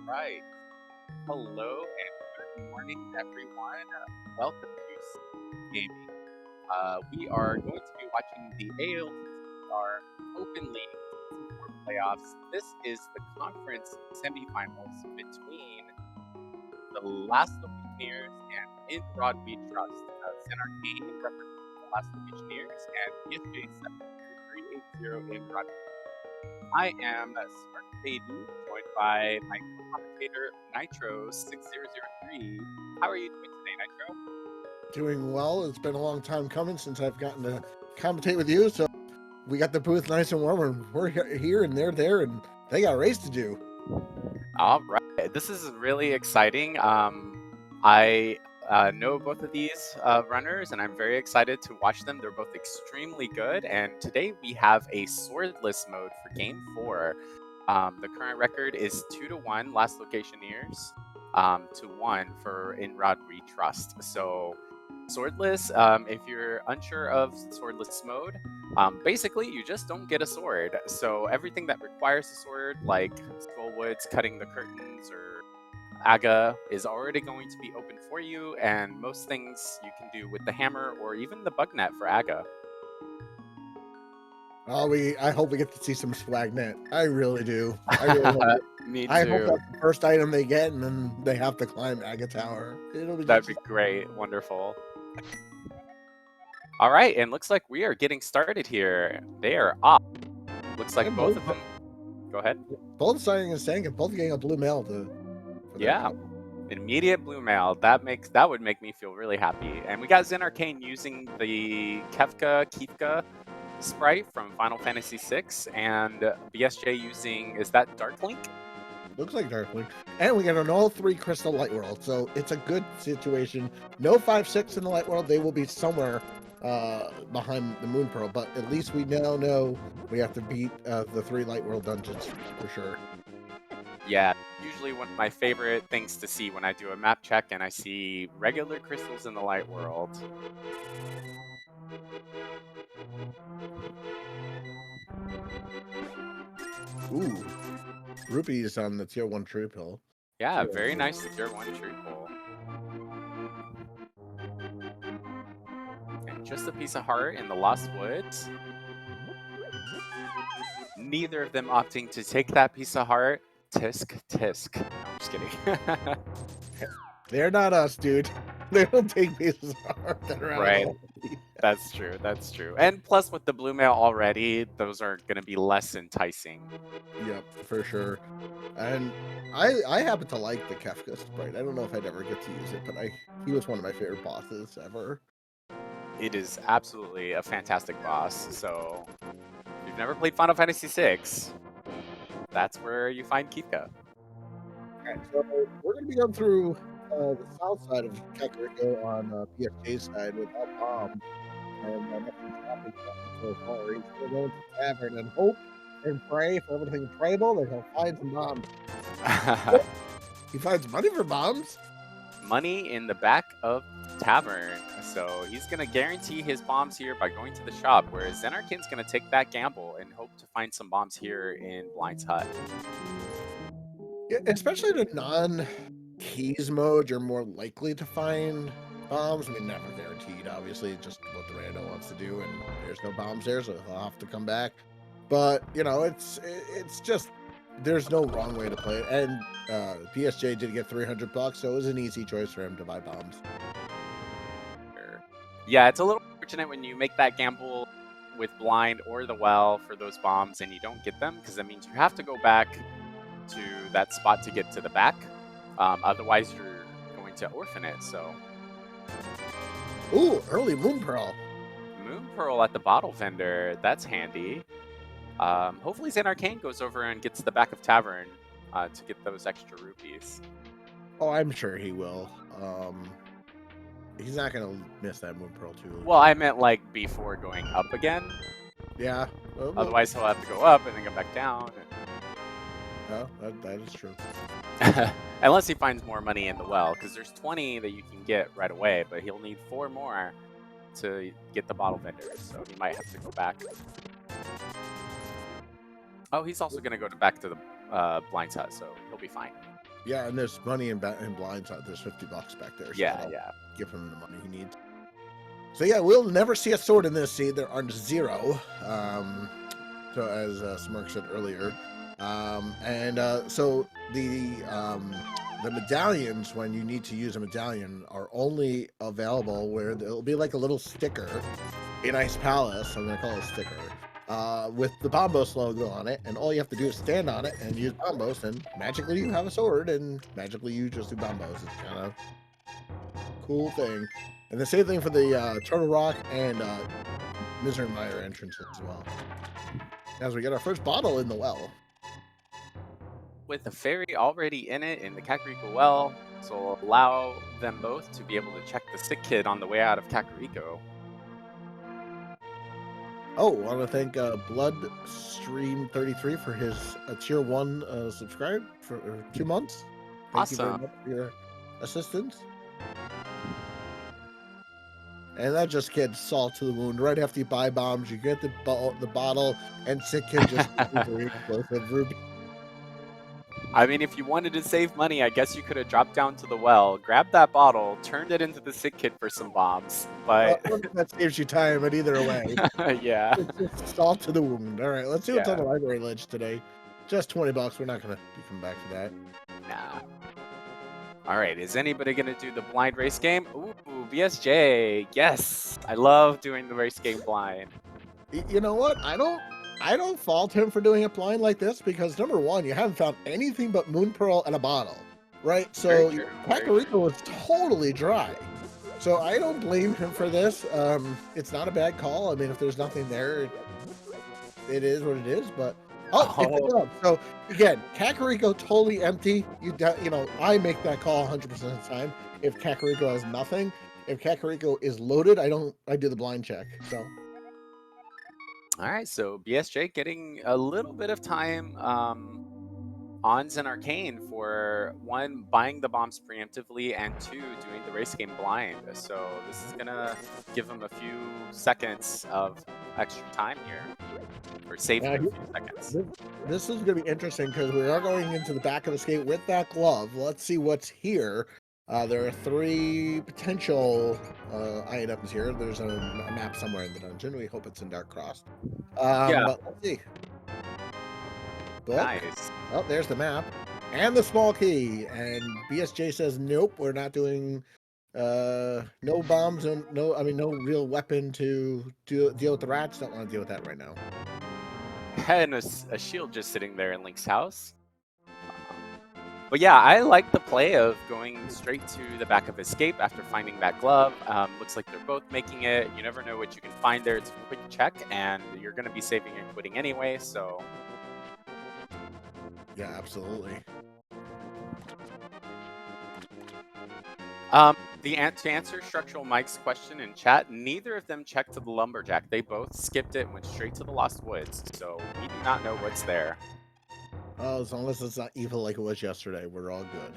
right. Hello and good morning, everyone. Welcome to SpeedGaming. We are going to be watching the ALTTPR Open League Season 4 playoffs. This is the conference semifinals between the Last Locationeers and In Rod We Trust. Zen Arcane represents the Last Locationeers and PSJ7380 In Rod. I am Smart Baden, joined by my co-commentator Nitro6003. How are you doing today, Nitro? Doing well. It's been a long time coming since I've gotten to commentate with you, so we got the booth nice and warm, and we're here and they're there, and they got a race to do. All right, this is really exciting. I know both of these runners, and I'm very excited to watch them. They're both extremely good, and today we have a swordless mode for Game 4. The current record is 2-1 Last Locationeers to 1 for In Rod We Trust. So swordless, if you're unsure of swordless mode, basically you just don't get a sword. So everything that requires a sword, like Skullwoods, cutting the curtains, or Aga, is already going to be open for you, and most things you can do with the hammer or even the bug net for Aga. Oh, I hope we get to see some swagnet. I really do. I really hope. Me I hope too. that's the first item they get, and then they have to climb Aga Tower. It'll be That'd be great. Wonderful. All right, and looks like we are getting started here. They are off. Looks like both of them. Go ahead. Both starting and saying both getting a blue mail to. Yeah. Immediate blue mail. That would make me feel really happy. And we got Zen Arcane using the Kefka sprite from Final Fantasy VI, and BSJ using, is that Darklink? Looks like Darklink. And we got an all 3 Crystal Light World, so it's a good situation. No 5-6 in the Light World. They will be somewhere behind the Moon Pearl, but at least we now know we have to beat the 3 Light World dungeons for sure. Yeah, usually one of my favorite things to see when I do a map check and I see regular crystals in the Light World. Ooh, rupees on the tier 1 tree pill. Yeah, very nice tier 1 tree pull. And just a piece of heart in the Lost Woods. Neither of them opting to take that piece of heart. Tisk, tisk. No, I'm just kidding. They're not us, dude. They don't take pieces of heart that are right. That's true. That's true. And plus, with the blue mail already, those are going to be less enticing. Yep, for sure. And I happen to like the Kefka sprite. I don't know if I'd ever get to use it, but he was one of my favorite bosses ever. It is absolutely a fantastic boss. So, if you've never played Final Fantasy VI, that's where you find Kefka. Okay, so we're going to be going through the south side of Kakariko on PFJ's side without bombs. And nothing's happened so far. He's going to go into the tavern and hope and pray for everything prayable that he'll find some bombs. He finds money for bombs? Money in the back of the tavern. So he's going to guarantee his bombs here by going to the shop, whereas Zen Arcane's going to take that gamble and hope to find some bombs here in Blind's hut. Yeah, especially the non-keys mode, you're more likely to find bombs. I mean, never guaranteed, obviously, just what the rando wants to do, and there's no bombs there, so he'll have to come back. But, you know, it's just, there's no wrong way to play it. And PSJ did get $300, so it was an easy choice for him to buy bombs. Yeah, it's a little fortunate when you make that gamble with Blind or the Well for those bombs and you don't get them, because that means you have to go back to that spot to get to the back. Otherwise, you're going to orphan it, so. Ooh, early Moon Pearl. Moon Pearl at the bottle vendor. That's handy. Hopefully Zen Arcane goes over and gets the back of Tavern to get those extra rupees. Oh, I'm sure he will. He's not going to miss that Moon Pearl too. Well, I meant like before going up again. Yeah. Well, otherwise, he'll have to go up and then come back down. No, that is true. Unless he finds more money in the well, because there's 20 that you can get right away, but he'll need 4 more to get the bottle vendor, so he might have to go back. Oh, he's also going to go back to the blinds so he'll be fine. Yeah, and there's money in blinds. There's $50 back there. So Yeah, that'll yeah. give him the money he needs. So yeah, we'll never see a sword in this seed. There are 0. So as Smirk said earlier, so the medallions, when you need to use a medallion, are only available where there'll be like a little sticker in Ice Palace. I'm gonna call it a sticker with the Bombos logo on it, and all you have to do is stand on it and use Bombos, and magically you have a sword, and magically you just do Bombos. It's kind of cool thing. And the same thing for the Turtle Rock and Misery Mire entrances as well. As we get our first bottle in the well. With the fairy already in it in the Kakariko well, so will allow them both to be able to check the sick kid on the way out of Kakariko. Oh, I want to thank Bloodstream33 for his tier 1 subscribe for 2 months. Thank you very much for your assistance. And that just gets salt to the wound. Right after you buy bombs, you get the bottle, and sick kid just very explosive ruby. I mean, if you wanted to save money, I guess you could have dropped down to the well, grabbed that bottle, turned it into the sick kid for some bombs. But that saves you time, but either way, yeah, it's just salt to the wound. All right, let's see what's on the library ledge today. Just $20. We're not gonna come back to that. Nah. All right, is anybody gonna do the blind race game? Ooh, BSJ. Yes, I love doing the race game blind. You know what? I don't fault him for doing a blind like this because number one, you haven't found anything but Moon Pearl and a bottle, right? So Kakariko was totally dry. So I don't blame him for this. It's not a bad call. I mean, if there's nothing there, it is what it is. But so again, Kakariko totally empty. You know, I make that call 100% of the time. If Kakariko has nothing, if Kakariko is loaded, I do the blind check. So. All right, so BSJ getting a little bit of time on Zen Arcane for 1, buying the bombs preemptively, and 2, doing the race game blind. So this is gonna give him a few seconds of extra time here, or save him a few seconds. This is gonna be interesting because we are going into the back of the skate with that glove. Let's see what's here. There are 3 potential items here. There's a map somewhere in the dungeon. We hope it's in Dark Cross. But let's see. Book. Nice. Oh, there's the map and the small key. And BSJ says, nope, we're not doing no bombs and no real weapon to deal with the rats. Don't want to deal with that right now. And a shield just sitting there in Link's house. But yeah, I like the play of going straight to the back of Escape after finding that glove. Looks like they're both making it. You never know what you can find there. It's a quick check, and you're going to be saving and quitting anyway, so... Yeah, absolutely. To answer Structural Mike's question in chat, neither of them checked to the Lumberjack. They both skipped it and went straight to the Lost Woods, so we do not know what's there. Oh, as long as it's not evil like it was yesterday, we're all good.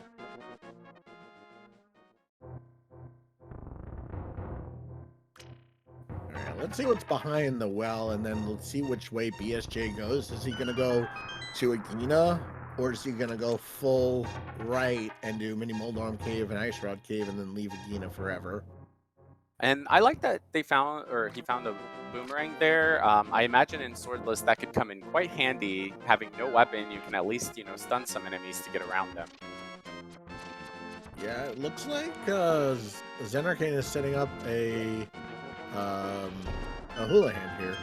Alright, let's see what's behind the well, and then let's see which way BSJ goes. Is he going to go to Agina, or is he going to go full right and do Mini Moldorm Cave and Ice Rod Cave and then leave Agina forever? And I like that he found a boomerang there. I imagine in Swordless that could come in quite handy. Having no weapon, you can at least, stun some enemies to get around them. Yeah, it looks like Zen Arcane is setting up a hula hand here.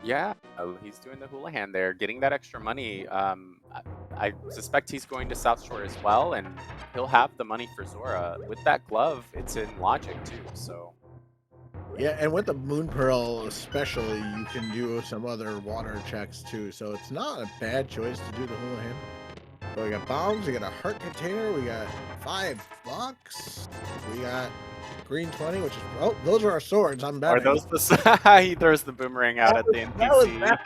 Yeah, he's doing the hula hand there, getting that extra money. I suspect he's going to South Shore as well, and he'll have the money for Zora. With that glove, it's in logic too, so... Yeah, and with the Moon Pearl especially, you can do some other water checks too, so it's not a bad choice to do the hula hand. So we got bombs, we got a heart container, we got $5, we got green 20, which is, oh, those are our swords. I'm betting. Are those the... He throws the boomerang out at the NPC.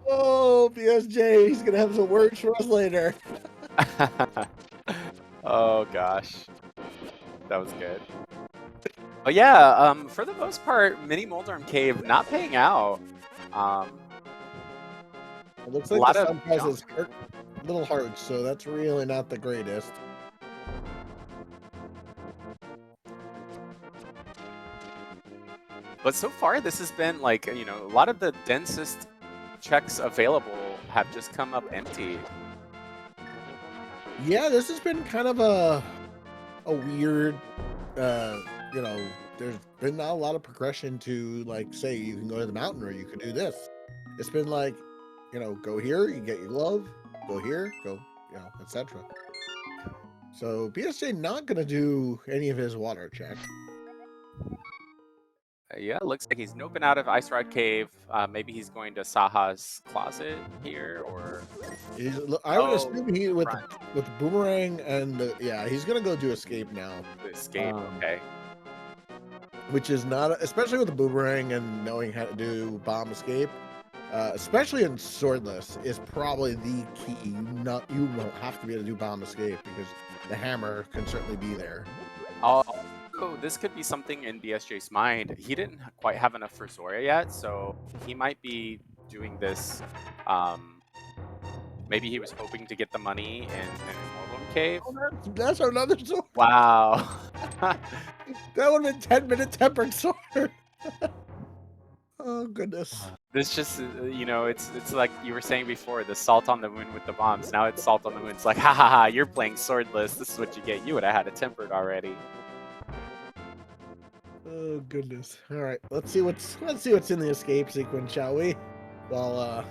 Oh, BSJ, he's gonna have some words for us later. Oh gosh, that was good. But yeah, for the most part, Mini Moldorm Cave not paying out. It looks A like the lot of sun prize is junk. little hearts, so that's really not the greatest. But so far, this has been like, a lot of the densest checks available have just come up empty. Yeah, this has been kind of a weird, you know, there's been not a lot of progression to, like, say you can go to the mountain or you can do this. It's been like, go here, you get your glove, go here, go, etc. So BSJ not gonna do any of his water check. Yeah, looks like he's noping out of Ice Rod Cave. Maybe he's going to Saha's closet here, or I would oh, assume he with front the boomerang and yeah, he's gonna go do escape now. escape. Okay. Which is not, especially with the boomerang and knowing how to do bomb escape, especially in swordless, is probably the key. You won't have to be able to do bomb escape because the hammer can certainly be there. Also, this could be something in BSJ's mind. He didn't quite have enough for Zora yet, so he might be doing this. Maybe he was hoping to get the money in Immortal Cave. Oh, that's another sword. Wow. That would have been 10-minute tempered sword. Oh goodness. This just, it's like you were saying before, the salt on the wound with the bombs. Now it's salt on the wound. It's like, ha ha ha, you're playing swordless. This is what you get. You would have had it tempered already. Oh goodness. All right, let's see what's in the escape sequence, shall we? While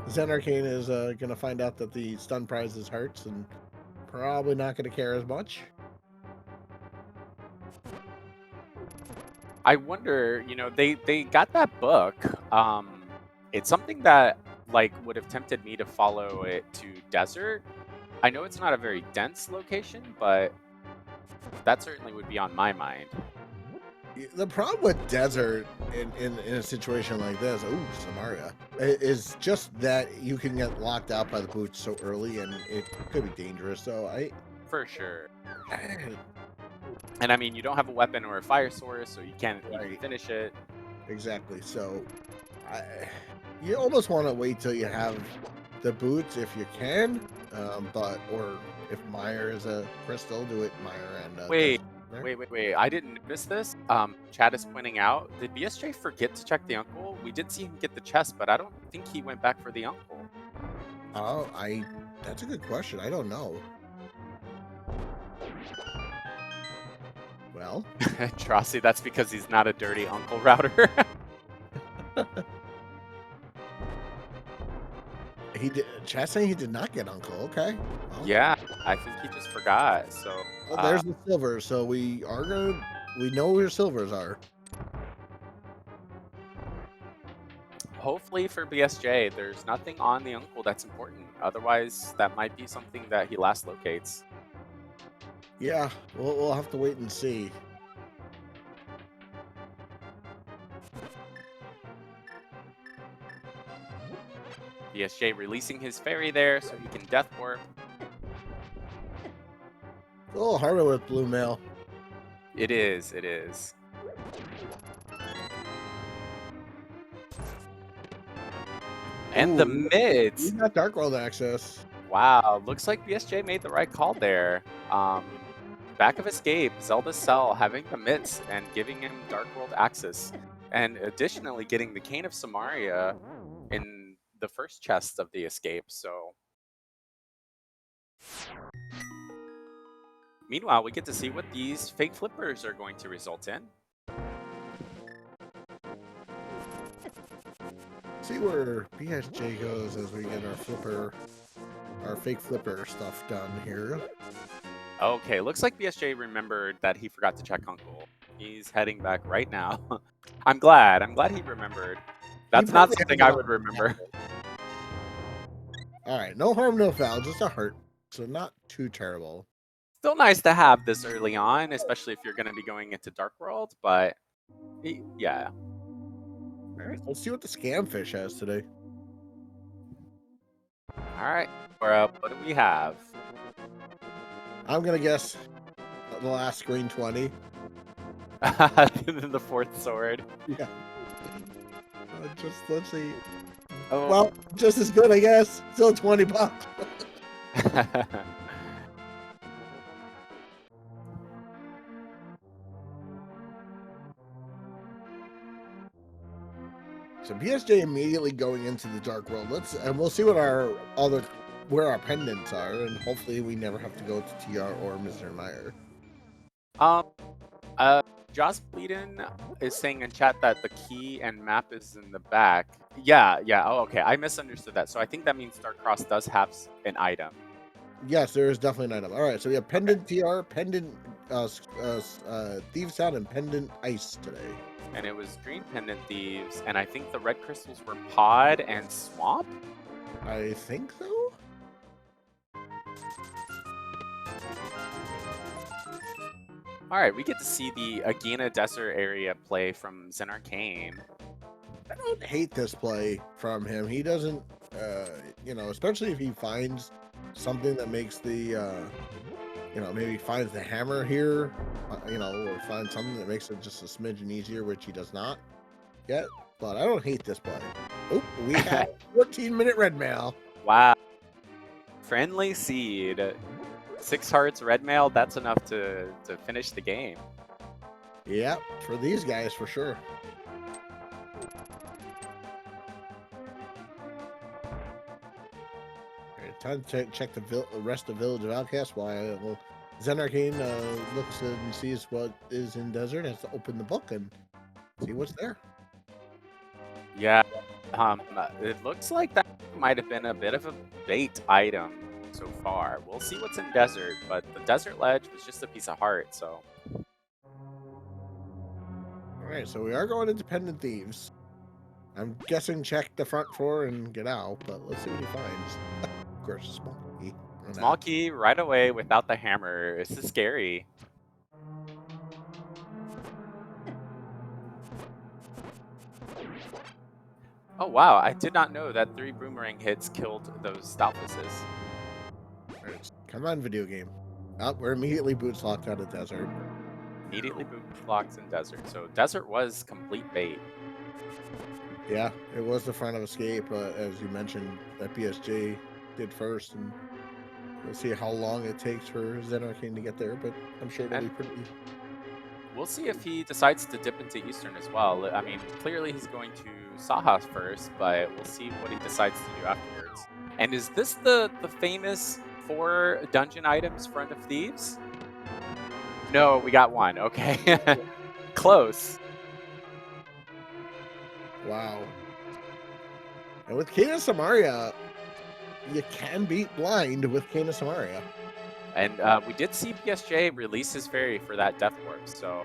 Zen Arcane is gonna find out that the stun prize is hearts and probably not gonna care as much. I wonder, they got that book. It's something that would have tempted me to follow it to desert. I know it's not a very dense location, but that certainly would be on my mind. The problem with desert in a situation like this, Samaria, is just that you can get locked out by the boots so early, and it could be dangerous. So For sure. And I mean, you don't have a weapon or a fire source, so you can't even finish it. Exactly. So you almost want to wait till you have the boots if you can, or if Meyer is a crystal, do it Meyer and Wait. I didn't notice this. Chad is pointing out, did BSJ forget to check the uncle? We did see him get the chest, but I don't think he went back for the uncle. Oh, that's a good question. I don't know. Well, Trossi, that's because he's not a dirty uncle router. Chad saying he did not get uncle. Okay. Well, yeah, I think he just forgot. So there's the silver. So we know where silvers are. Hopefully for BSJ, there's nothing on the uncle that's important. Otherwise, that might be something that he last locates. Yeah, we'll have to wait and see. BSJ releasing his fairy there so he can death warp. A little harder with blue mail. It is. And the mids. We got Dark World access. Wow, looks like BSJ made the right call there. Back of escape, Zelda Cell having the mitts and giving him Dark World access. And additionally getting the Cane of Samaria in the first chest of the escape, so. Meanwhile, we get to see what these fake flippers are going to result in. See where BSJ goes as we get our fake flipper stuff done here. Okay, looks like BSJ remembered that he forgot to check Uncle. He's heading back right now. I'm glad he remembered. That's not something I would remember. All right, no harm, no foul, just a hurt. So not too terrible. Still nice to have this early on, especially if you're going to be going into Dark World, but yeah. All right, let's see what the scam fish has today. All right, what do we have? I'm going to guess the last screen 20. The fourth sword. Yeah. Let's see. Oh. Well, just as good, I guess. Still $20. So BSJ immediately going into the dark world. And we'll see what where our pendants are, and hopefully we never have to go to TR or Mr. Meyer. Joss Bleeden is saying in chat that the key and map is in the back. Yeah. Oh, okay. I misunderstood that. So I think that means Starcross does have an item. Yes, there is definitely an item. All right, so we have pendant TR, pendant Thieves Town, and pendant Ice today. And it was Green Pendant Thieves, and I think the red crystals were Pod and Swamp? I think so? Alright, we get to see the Agena Desert area play from Zen Arcane. I don't hate this play from him. He doesn't, especially if he finds something that makes the, maybe finds the hammer here, or finds something that makes it just a smidgen easier, which he does not yet. But I don't hate this play. Oh, we have 14-minute red mail. Wow. Friendly Seed. 6 hearts red mail, that's enough to finish the game. Yeah, for these guys, for sure. Time to check the rest of Village of Outcasts while Zen Arcane looks and sees what is in Desert, has to open the book and see what's there. Yeah, it looks like that might have been a bit of a bait item so far. We'll see what's in Desert, but the Desert Ledge was just a piece of heart, so. Alright, so we are going into Pendant Thieves. I'm guessing check the front 4 and get out, but let's see what he finds. Of course, a small key. Small key right away without the hammer. This is scary. Oh wow, I did not know that 3 boomerang hits killed those Stalfuses. Right, come on, video game. Oh, we're immediately boots locked out of Desert. Immediately boots locked in Desert. So Desert was complete bait. Yeah, it was the front of escape, as you mentioned, that BSJ did first, and we'll see how long it takes for Zen Arcane to get there, but I'm sure it'll be pretty. We'll see if he decides to dip into Eastern as well. I mean, clearly he's going to Saha first, but we'll see what he decides to do afterwards. And is this the famous 4 dungeon items Front of Thieves? No, we got 1. Okay. Close. Wow. And with Kana Samaria, you can beat blind with Kana Samaria. And we did see BSJ release his fairy for that Death Warp, so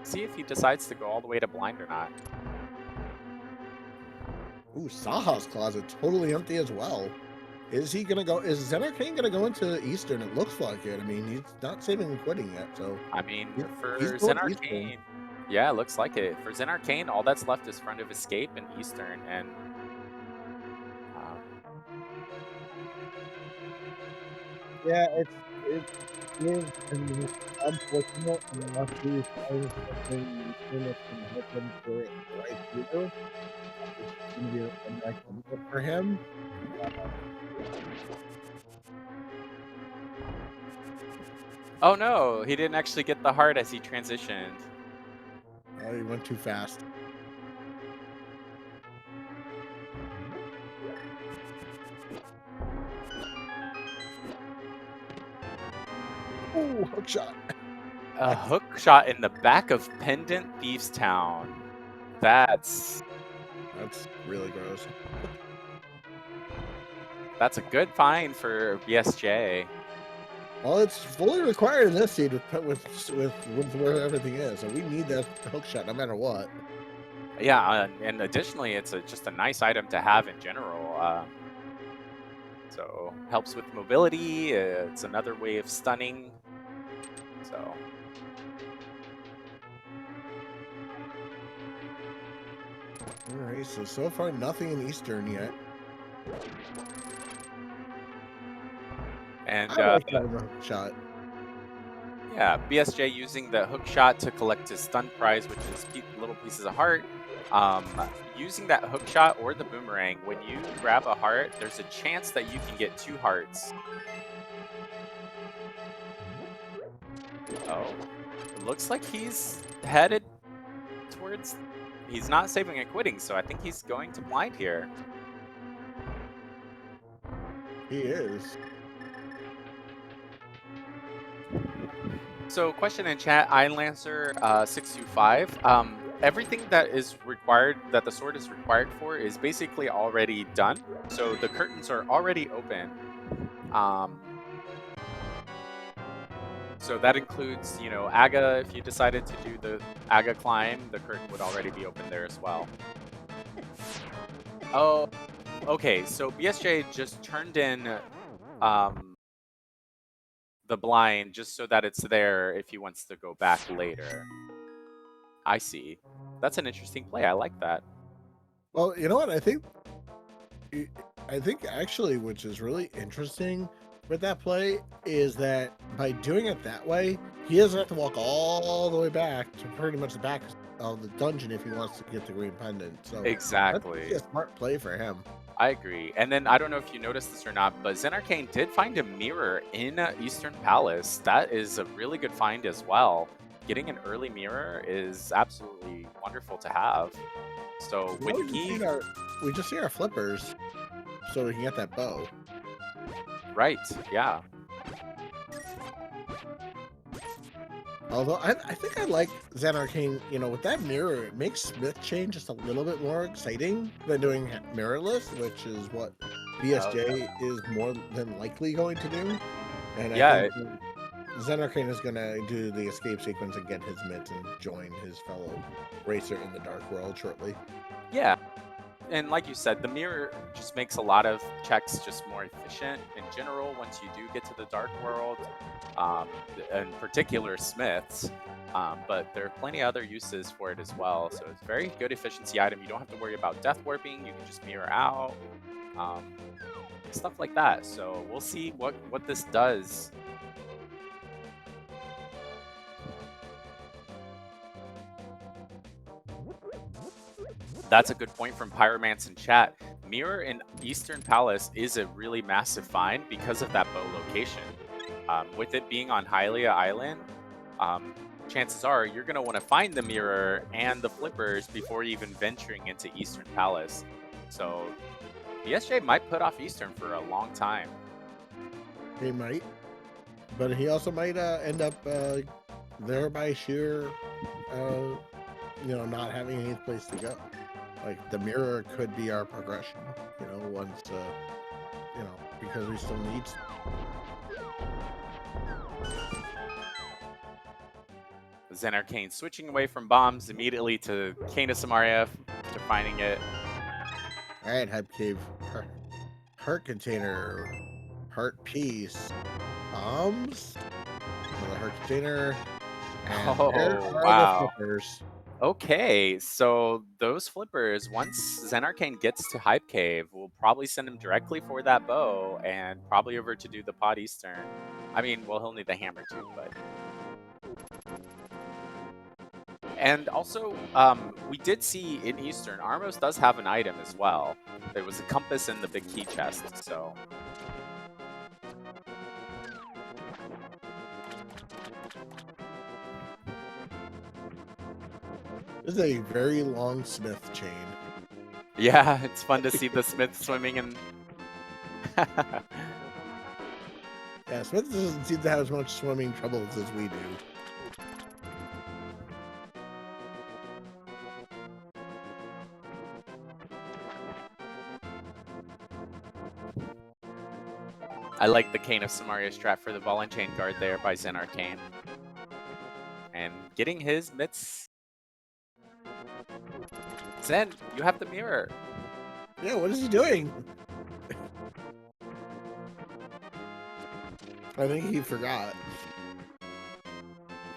see if he decides to go all the way to blind or not. Ooh, Saha's closet totally empty as well. Is he gonna go? Is Zen Arcane gonna go into Eastern? It looks like it. I mean, he's not saving and quitting yet. So I mean, for Zen Arcane, yeah, it looks like it. For Zen Arcane, all that's left is Front of Escape and Eastern, and yeah, it's unfortunate unless he finds something that can help him to right through. It's gonna be a nice one for him. Oh no, he didn't actually get the heart as he transitioned. Oh, he went too fast. Ooh, hook shot. A hook shot in the back of Pendant Thieves Town. That's really gross. That's a good find for BSJ. Well, it's fully required in this seed with where everything is, so we need that hook shot no matter what. Yeah, and additionally, it's just a nice item to have in general. So helps with mobility. It's another way of stunning. So. All right, so far nothing in Eastern yet. And I like that hook shot. Yeah, BSJ using the hook shot to collect his stun prize, which is little pieces of heart. Um, Using that hook shot or the boomerang, when you grab a heart, there's a chance that you can get 2 hearts. Oh, it looks like he's headed towards... He's not saving and quitting, so I think he's going to blind here. He is. So, question in chat, iLancer 625. Everything that is required, that the sword is required for, is basically already done. So the curtains are already open. So that includes, you know, Aga. If you decided to do the Aga climb, the curtain would already be open there as well. Oh, okay. So BSJ just turned in the blind just so that it's there if he wants to go back later. I see. That's an interesting play. I like that. Well, you know what? I think actually, which is really interesting with that play, is that by doing it that way, he doesn't have to walk all the way back to pretty much the back of the dungeon if he wants to get the green pendant. So Exactly. that's a smart play for him. I agree. And then I don't know if you noticed this or not, but Zen Arcane did find a mirror in Eastern Palace. That is a really good find as well. Getting an early mirror is absolutely wonderful to have. So Well, when he... we just see our flippers, so we can get that bow. Right, yeah. Although I think I like Zen Arcane, you know, with that mirror, it makes Smith Chain just a little bit more exciting than doing mirrorless, which is what BSJ is more than likely going to do. And Yeah, I think Zen Arcane is going to do the escape sequence and get his mitts and join his fellow racer in the Dark World shortly. yeah. And like you said, the mirror just makes a lot of checks just more efficient in general once you do get to the Dark World, in particular Smiths. But there are plenty of other uses for it as well. So it's a very good efficiency item. You don't have to worry about death warping. You can just mirror out, stuff like that. So we'll see what this does. That's a good point from Pyromance in chat. Mirror in Eastern Palace is a really massive find because of that bow location. With it being on Hylia Island, chances are you're going to want to find the mirror and the flippers before even venturing into Eastern Palace. So BSJ might put off Eastern for a long time. He might, but he also might end up there by sheer, you know, not having any place to go. Like the mirror could be our progression, you know, once, you know, because we still need. Zen Arcane switching away from bombs immediately to Kana Samaria after finding it. All right, Hype Cave, heart container, heart piece, bombs, another heart container, and there are wow. the flippers. Okay, so those flippers, once Zen Arcane gets to Hype Cave, we'll probably send him directly for that bow and probably over to do the Pod Eastern. I mean, well, he'll need the hammer too, but... And also, we did see in Eastern, Armos does have an item as well. It was a compass in the big key chest, so... This is a very long Smith chain. Yeah, it's fun to see the Smith swimming in... Yeah, Smith doesn't seem to have as much swimming troubles as we do. I like the Cane of Samaria strat for the ball and chain guard there by Zen Arcane. And getting his mitts. Zen, you have the mirror. Yeah, what is he doing? I think he forgot.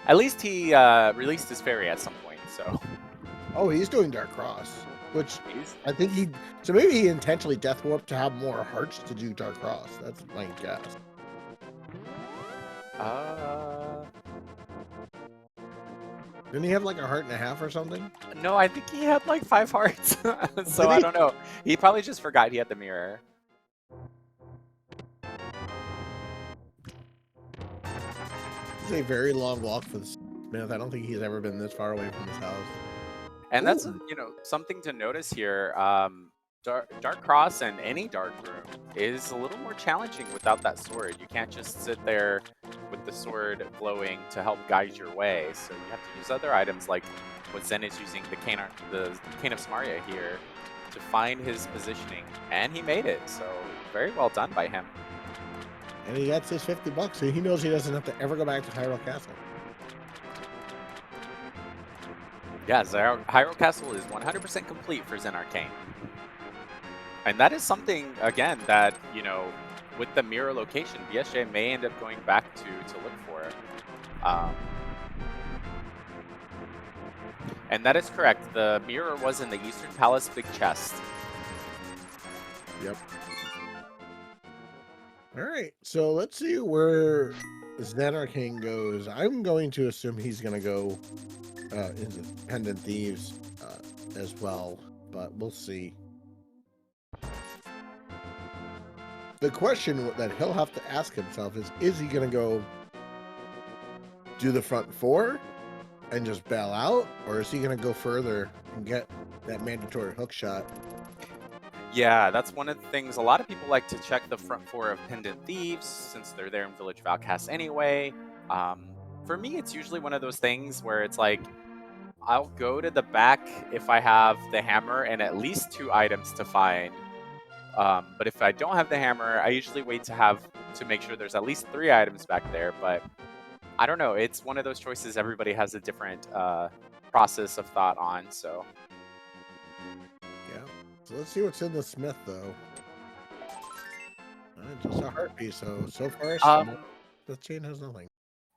At least he released his fairy at some point, so... Oh, he's doing Dark Cross, which I think he... So maybe he intentionally death warped to have more hearts to do Dark Cross. That's my guess. Didn't he have like a heart and a half or something? No, I think he had like 5 hearts. So Did I he? don't know. He probably just forgot he had the mirror. It's a very long walk for the Smith. I don't think he's ever been this far away from his house. And that's, Ooh. something to notice here. Dark Cross and any dark room is a little more challenging without that sword. You can't just sit there with the sword glowing to help guide your way. So you have to use other items like what Zen is using, the Cane of Samaria here, to find his positioning. And he made it, so very well done by him. And he gets his $50, so he knows he doesn't have to ever go back to Hyrule Castle. Yeah, Hyrule Castle is 100% complete for Zen Arcane. And that is something, again, that, with the mirror location, BSJ may end up going back to look for. And that is correct. The mirror was in the Eastern Palace big chest. Yep. All right, so let's see where Zen Arcane goes. I'm going to assume he's going to go into Pendant Thieves as well, but we'll see. The question that he'll have to ask himself is he going to go do the front 4 and just bail out, or is he going to go further and get that mandatory hook shot? Yeah, that's one of the things. A lot of people like to check the front 4 of Pendant Thieves since they're there in Village Valcast anyway. For me, it's usually one of those things where it's like, I'll go to the back if I have the hammer and at least 2 items to find. But if I don't have the hammer, I usually wait to make sure there's at least 3 items back there. But I don't know. It's one of those choices everybody has a different process of thought on. So yeah. So let's see what's in the Smith, though. Just a heart piece. So far, the chain has nothing.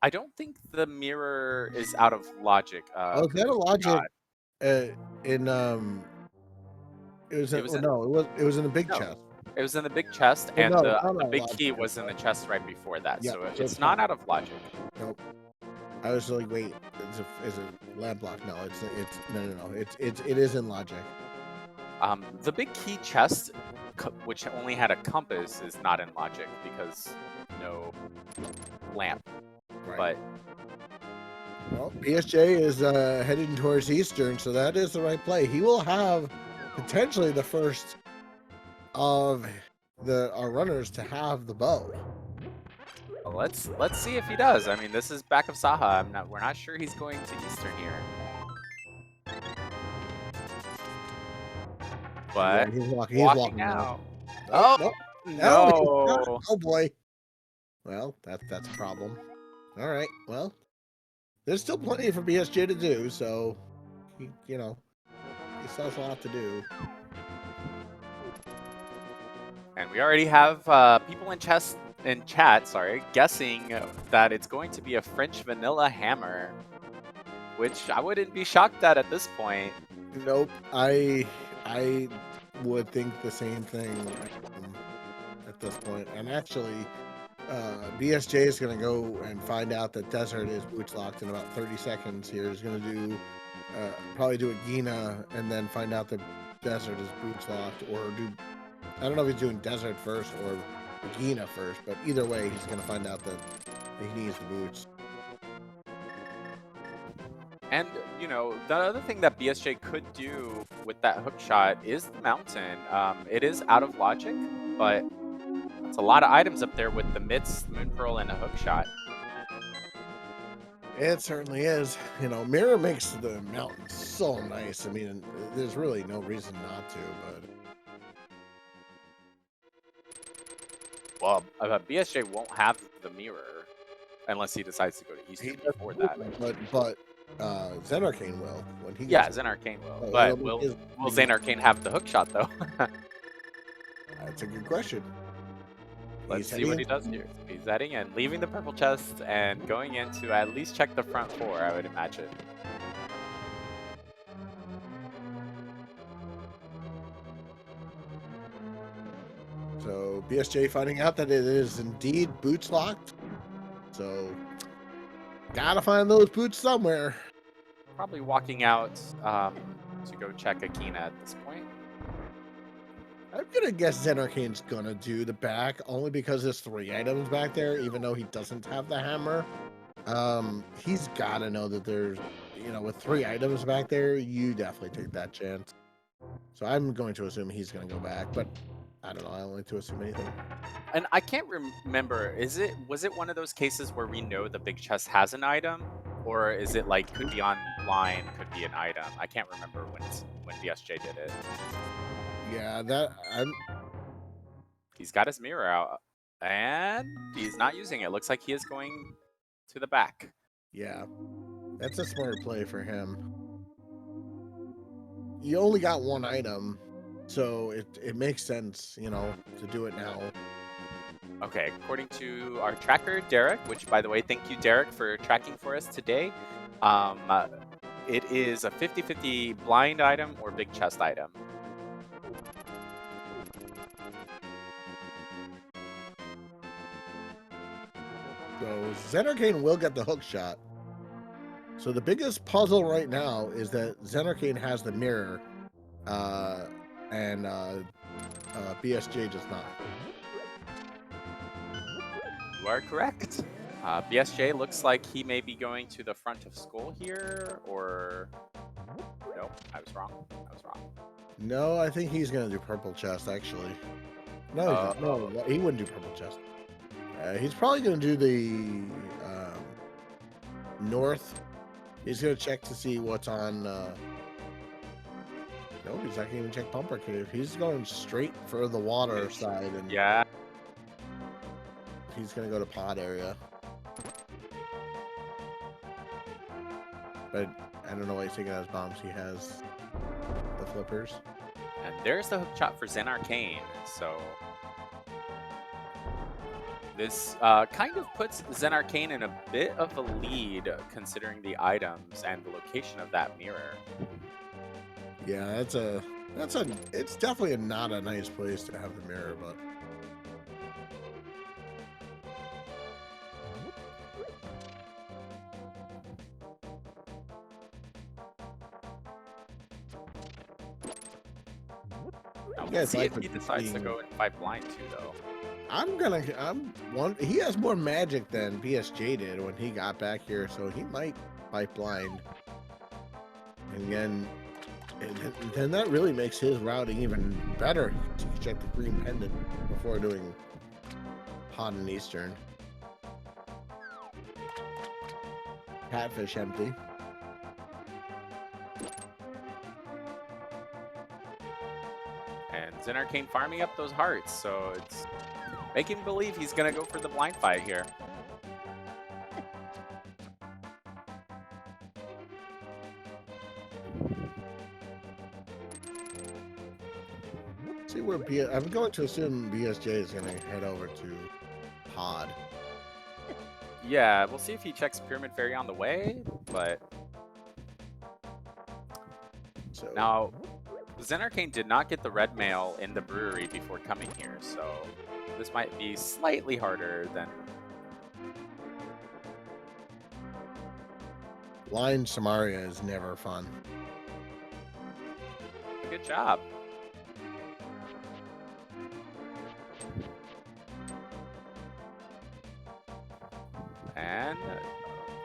I don't think the mirror is out of logic. Is that a logic? In it was in the big chest. It was in the big chest, Well, and no, the big key was in the chest right before that. Yeah, so so it's not out of logic. Nope. I was like, wait, is it lamp block? No, no. It is in logic. The big key chest, which only had a compass, is not in logic because no lamp. Right. But well, BSJ is heading towards Eastern, so that is the right play. He will have potentially the first of our runners to have the bow. Well, let's see if he does. I mean, this is back of Saha. We're not sure he's going to Eastern here. But yeah, he's walking out. Oh, nope. No. Oh boy. Well, that's a problem. All right. Well, there's still plenty for BSJ to do, so he still has a lot to do. And we already have people in chat, guessing that it's going to be a French vanilla hammer, which I wouldn't be shocked at this point. Nope. I would think the same thing at this point. And actually, BSJ is going to go and find out that Desert is boots locked in about 30 seconds here. He's going to do probably do a Gina and then find out that Desert is boots locked, or I don't know if he's doing Desert first or Gina first, but either way, he's going to find out that he needs the boots. And, the other thing that BSJ could do with that hook shot is the mountain. It is out of logic, but it's a lot of items up there with the Mitts, Moon Pearl, and a hook shot. It certainly is. Mirror makes the mountain so nice. I mean, there's really no reason not to, but... Well, BSJ won't have the mirror unless he decides to go to Eastern before that. But Zen Arcane will when he. Yeah, Zen Arcane will. But will Zen Arcane have the hook shot though? That's a good question. Let's see what he does here. He's heading in, leaving the purple chest and going in to at least check the front 4, I would imagine. So BSJ finding out that it is indeed boots locked. So gotta find those boots somewhere. probably walking out to go check Akina at this point. I'm gonna guess Xenarcane's gonna do the back only because there's 3 items back there, even though he doesn't have the hammer. He's gotta know that there's, with 3 items back there, you definitely take that chance. So I'm going to assume he's gonna go back, but I don't know. I don't like to assume anything. And I can't remember. Was it one of those cases where we know the big chest has an item, or is it like could be online, could be an item? I can't remember when BSJ did it. Yeah, He's got his mirror out, and he's not using it. Looks like he is going to the back. yeah, that's a smart play for him. You only got 1 item, so it makes sense, to do it now. Okay, according to our tracker, Derek, which by the way, thank you, Derek, for tracking for us today. It is a 50-50 blind item or big chest item. So Xenarcane will get the hook shot. So the biggest puzzle right now is that Xenarcane has the mirror, and BSJ does not. You are correct. BSJ looks like he may be going to the front of school here, or... Nope, I was wrong. No, I think he's going to do purple chest, actually. No, he wouldn't do purple chest. He's probably going to do the north. He's going to check to see what's on... No, he's not going to even check Pumper Cave. He's going straight for the water side. And yeah. He's going to go to pod area. But I don't know why he's taking out his bombs. He has the flippers. And there's the hook shot for Xenarcane. So this kind of puts Xenarcane in a bit of a lead, considering the items and the location of that mirror. Yeah, it's definitely not a nice place to have the mirror, but. We'll see if he decides to go and fight blind too, though. He has more magic than BSJ did when he got back here, so he might fight blind. And then that really makes his routing even better. You can check the green pendant before doing pod and eastern. Catfish empty. And Xenarcane farming up those hearts, so it's making believe he's gonna go for the blind fight here. See where I'm going to assume BSJ is going to head over to pod. Yeah, we'll see if he checks Pyramid Fairy on the way, but So now Xenarcane did not get the red mail in the brewery before coming here, so this might be slightly harder than... Blind Samaria is never fun. Good job. And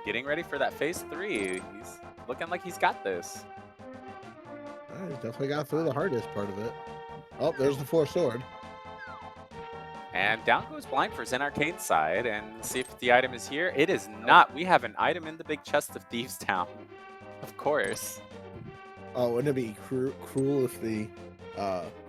getting ready for that phase 3. He's looking like he's got this. He's definitely got through the hardest part of it. Oh, there's the 4 sword. And down goes blind for Xenarcane's side, and see if the item is here. It is not. We have an item in the big chest of Thieves Town. Of course. Oh, wouldn't it be cruel if the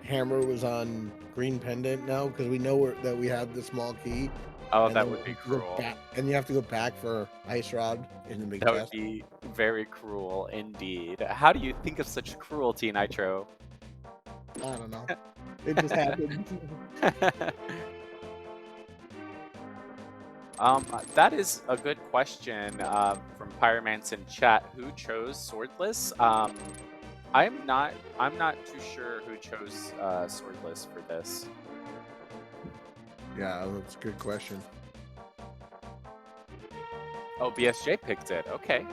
hammer was on green pendant now? Because we know that we have the small key. Oh, that would be cruel. And you have to go back for Ice Rod in the big That chest. would be very cruel indeed. How do you think of such cruelty, Nitro? I don't know. It just happened. That is a good question from Pyromance in chat. Who chose Swordless? I'm not too sure who chose Swordless for this. Yeah, that's a good question. Oh, BSJ picked it. Okay.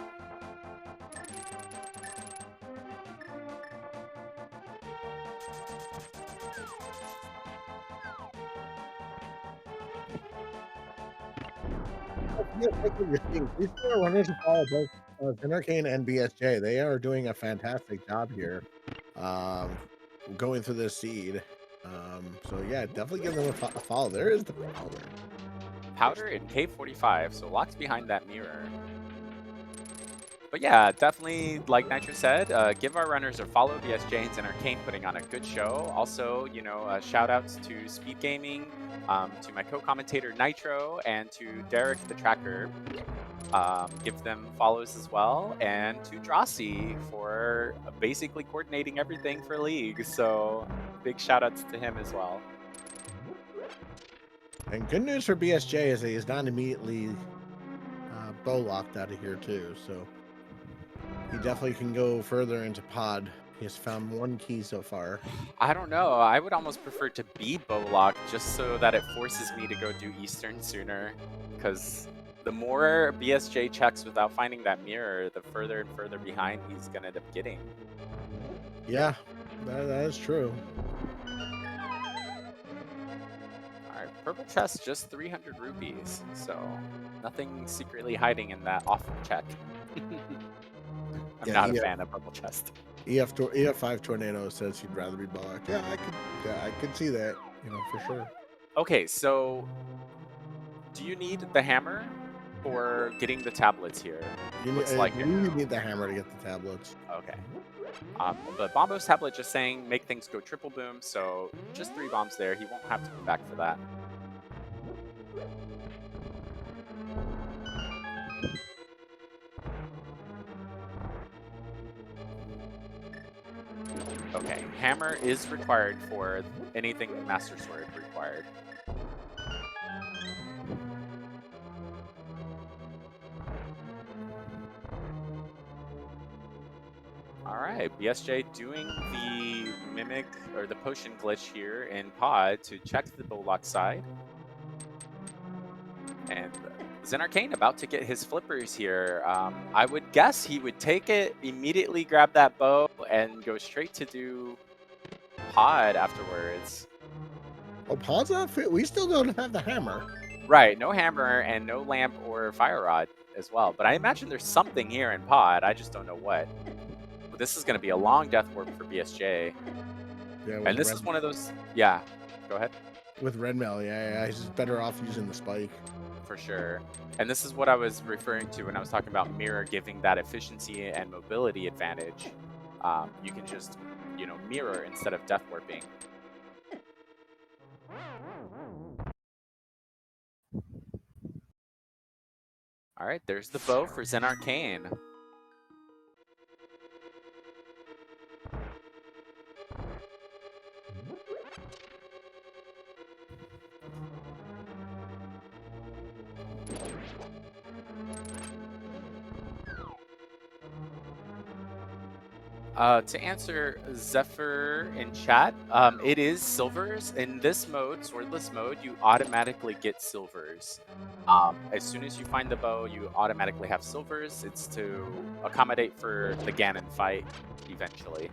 Yeah, like what you're seeing. These two are runners who follow both Zinarkane and BSJ. They are doing a fantastic job here, um, going through this seed. So yeah, definitely give them a follow. There is the powder. Powder in K45, so locked behind that mirror. But yeah, definitely, like Nitro said, give our runners a follow. BSJ and Arcane putting on a good show. Also, you know, shout outs to SpeedGaming, to my co-commentator Nitro, and to Derek the Tracker. Give them follows as well, and to Drossi for basically coordinating everything for League. So big shout outs to him as well. And good news for BSJ is that he's not immediately bow locked out of here too. So he definitely can go further into pod. He has found one key so far. I don't know. I would almost prefer to be bow locked just so that it forces me to go do Eastern sooner. Because the more BSJ checks without finding that mirror, the further and further behind he's going to end up getting. Yeah, that is true. Alright, purple chest, just 300 rupees. So nothing secretly hiding in that off check. I'm not a fan of purple chest. EF5 Tornado says he'd rather be blocked. Yeah, I could see that, you know, for sure. Okay, so do you need the hammer for getting the tablets here? You need the hammer to get the tablets. Okay. The Bombo's tablet just saying make things go triple boom, so just 3 bombs there. He won't have to come back for that. Okay, hammer is required for anything Master Sword required. Alright, BSJ doing the mimic or the potion glitch here in pod to check the Bullock side. And Zenarkane about to get his flippers here. I would guess he would take it, immediately grab that bow, and go straight to do pod afterwards. Oh, pod's not fit. We still don't have the hammer. Right, no hammer and no lamp or fire rod as well. But I imagine there's something here in pod. I just don't know what. But this is going to be a long death warp for BSJ. Yeah, and this is one of those. Yeah, go ahead. With Red Mail, yeah, he's better off using the spike. For sure. And this is what I was referring to when I was talking about mirror giving that efficiency and mobility advantage. You can just, you know, mirror instead of death warping. All right, there's the bow for Zenarkane. To answer Zephyr in chat, it is silvers. In this mode, swordless mode, you automatically get silvers. As soon as you find the bow, you automatically have silvers. It's to accommodate for the Ganon fight eventually.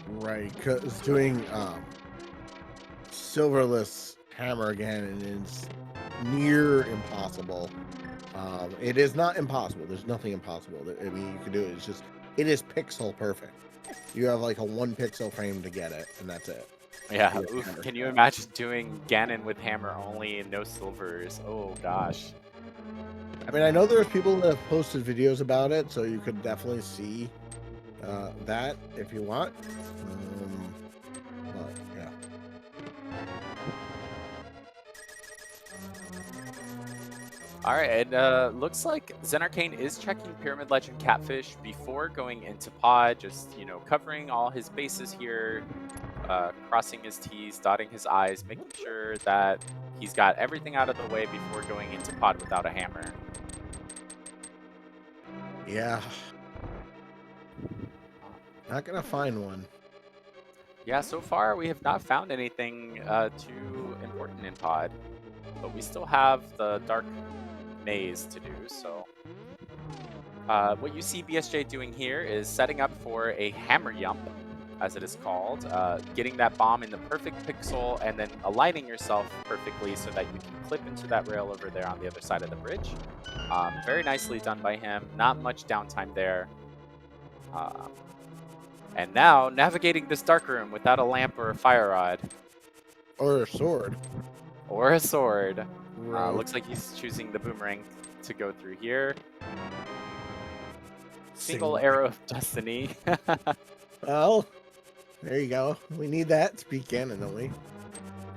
Right, because doing silverless hammer again is near impossible. It is not impossible. There's nothing impossible. I mean, you can do it. It's just, it is pixel perfect. You have like a 1 pixel frame to get it, and that's it. Yeah, oof, can you imagine doing Ganon with hammer only and no silvers? Oh gosh. I mean, I know there's people that have posted videos about it, so you could definitely see that if you want. But, yeah. All right, and looks like Zenarkane is checking Pyramid Legend Catfish before going into pod, just, you know, covering all his bases here, crossing his T's, dotting his I's, making sure that he's got everything out of the way before going into pod without a hammer. Yeah. Not gonna find one. Yeah, so far we have not found anything too important in pod, but we still have the Dark Maze to do, so. What you see BSJ doing here is setting up for a hammer yump. as it is called, getting that bomb in the perfect pixel and then aligning yourself perfectly so that you can clip into that rail over there on the other side of the bridge. Very nicely done by him. Not much downtime there. And now navigating this dark room without a lamp or a fire rod. Or a sword. Or a sword. Right. Looks like he's choosing the boomerang to go through here. Single arrow of destiny. Well, there you go. We need that. Speed cannon, don't we?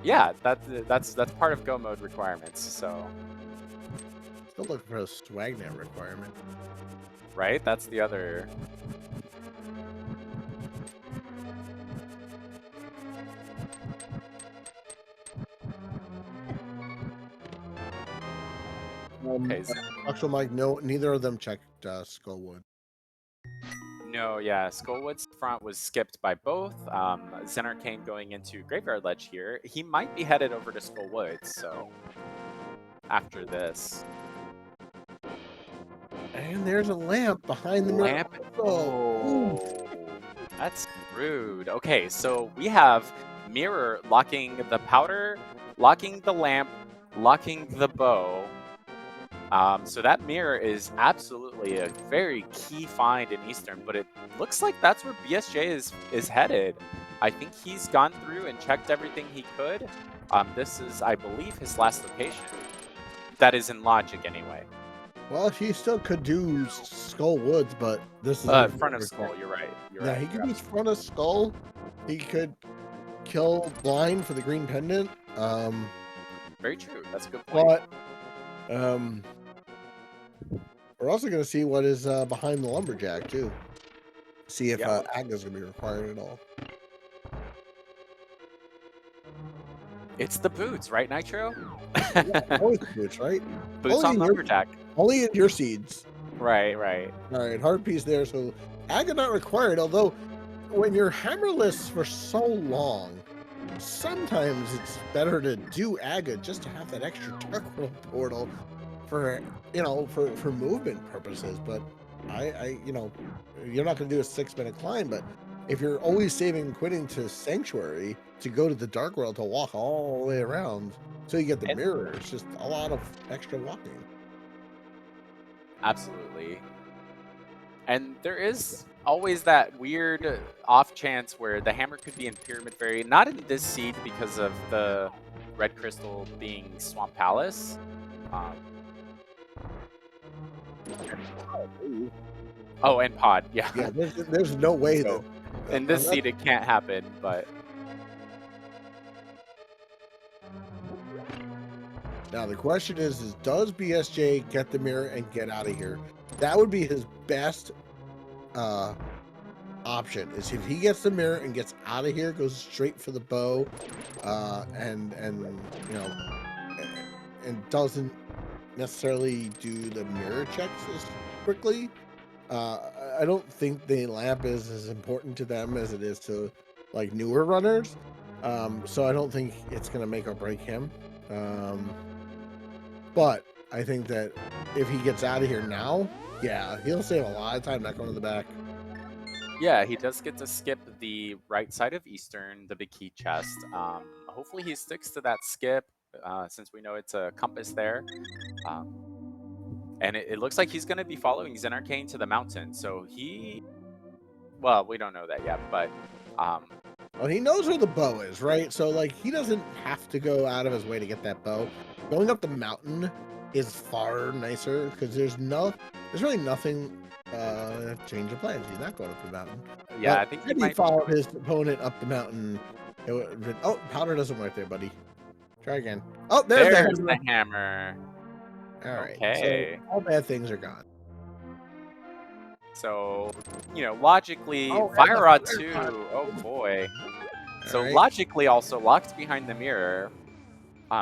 Yeah, that's part of Go mode requirements. So, Still looking for a swagnet requirement. right? That's the other. Okay. Actual Mike, no, neither of them checked Skullwood. No, yeah, Skullwood's front was skipped by both. Zenarkane going into Graveyard Ledge here. He might be headed over to Skullwood, so after this. And there's a lamp behind the lamp. Oh, That's rude. Okay, so we have Mirror locking the powder, locking the lamp, locking the bow. So that mirror is absolutely a very key find in Eastern, but it looks like that's where BSJ is headed. I think he's gone through and checked everything he could. This is, I believe, his last location. That is in logic, anyway. Well, he still could do Skull Woods, but this is front of Skull. You're right. Yeah, he could use front of Skull. He could kill Blind for the green pendant. Very true. That's a good point. But we're also going to see what is behind the lumberjack too. See if Agnes going to be required at all. It's the boots, right, Nitro? Yeah, always boots, right? Boots on lumberjack. Only in your seeds. Right. All right, hard piece there. So Aga not required, although when you're hammerless for so long, sometimes it's better to do Aga just to have that extra Dark World portal for, for movement purposes. But I you're not going to do a 6-minute climb, but if you're always saving quitting to Sanctuary to go to the Dark World to walk all the way around so you get the mirror, it's just a lot of extra walking. Absolutely. And there is always that weird off chance where the hammer could be in Pyramid Fairy, not in this seed because of the red crystal being Swamp Palace. Oh, and Pod, yeah. Yeah, there's no way so, in this seed it can't happen, but now the question is does BSJ get the mirror and get out of here? That would be his best option, is if he gets the mirror and gets out of here, goes straight for the bow, and doesn't necessarily do the mirror checks as quickly. I don't think the lamp is as important to them as it is to like newer runners. So I don't think it's gonna make or break him. But I think that if he gets out of here now, yeah, he'll save a lot of time not going to the back. Yeah, he does get to skip the right side of Eastern, the big key chest. Hopefully he sticks to that skip, since we know it's a compass there. And it looks like he's going to be following Zenarkane to the mountain. So well, we don't know that yet, but well, he knows where the bow is, right? So like he doesn't have to go out of his way to get that bow. Going up the mountain is far nicer because there's really nothing change of plans. He's not going up the mountain. Yeah, but I think he might follow his opponent up the mountain. Oh, powder doesn't work there, buddy. Try again. Oh, there's the hammer. All right. Okay. So all bad things are gone. So, logically, Fire Rod 2, oh boy. So logically also locked behind the mirror,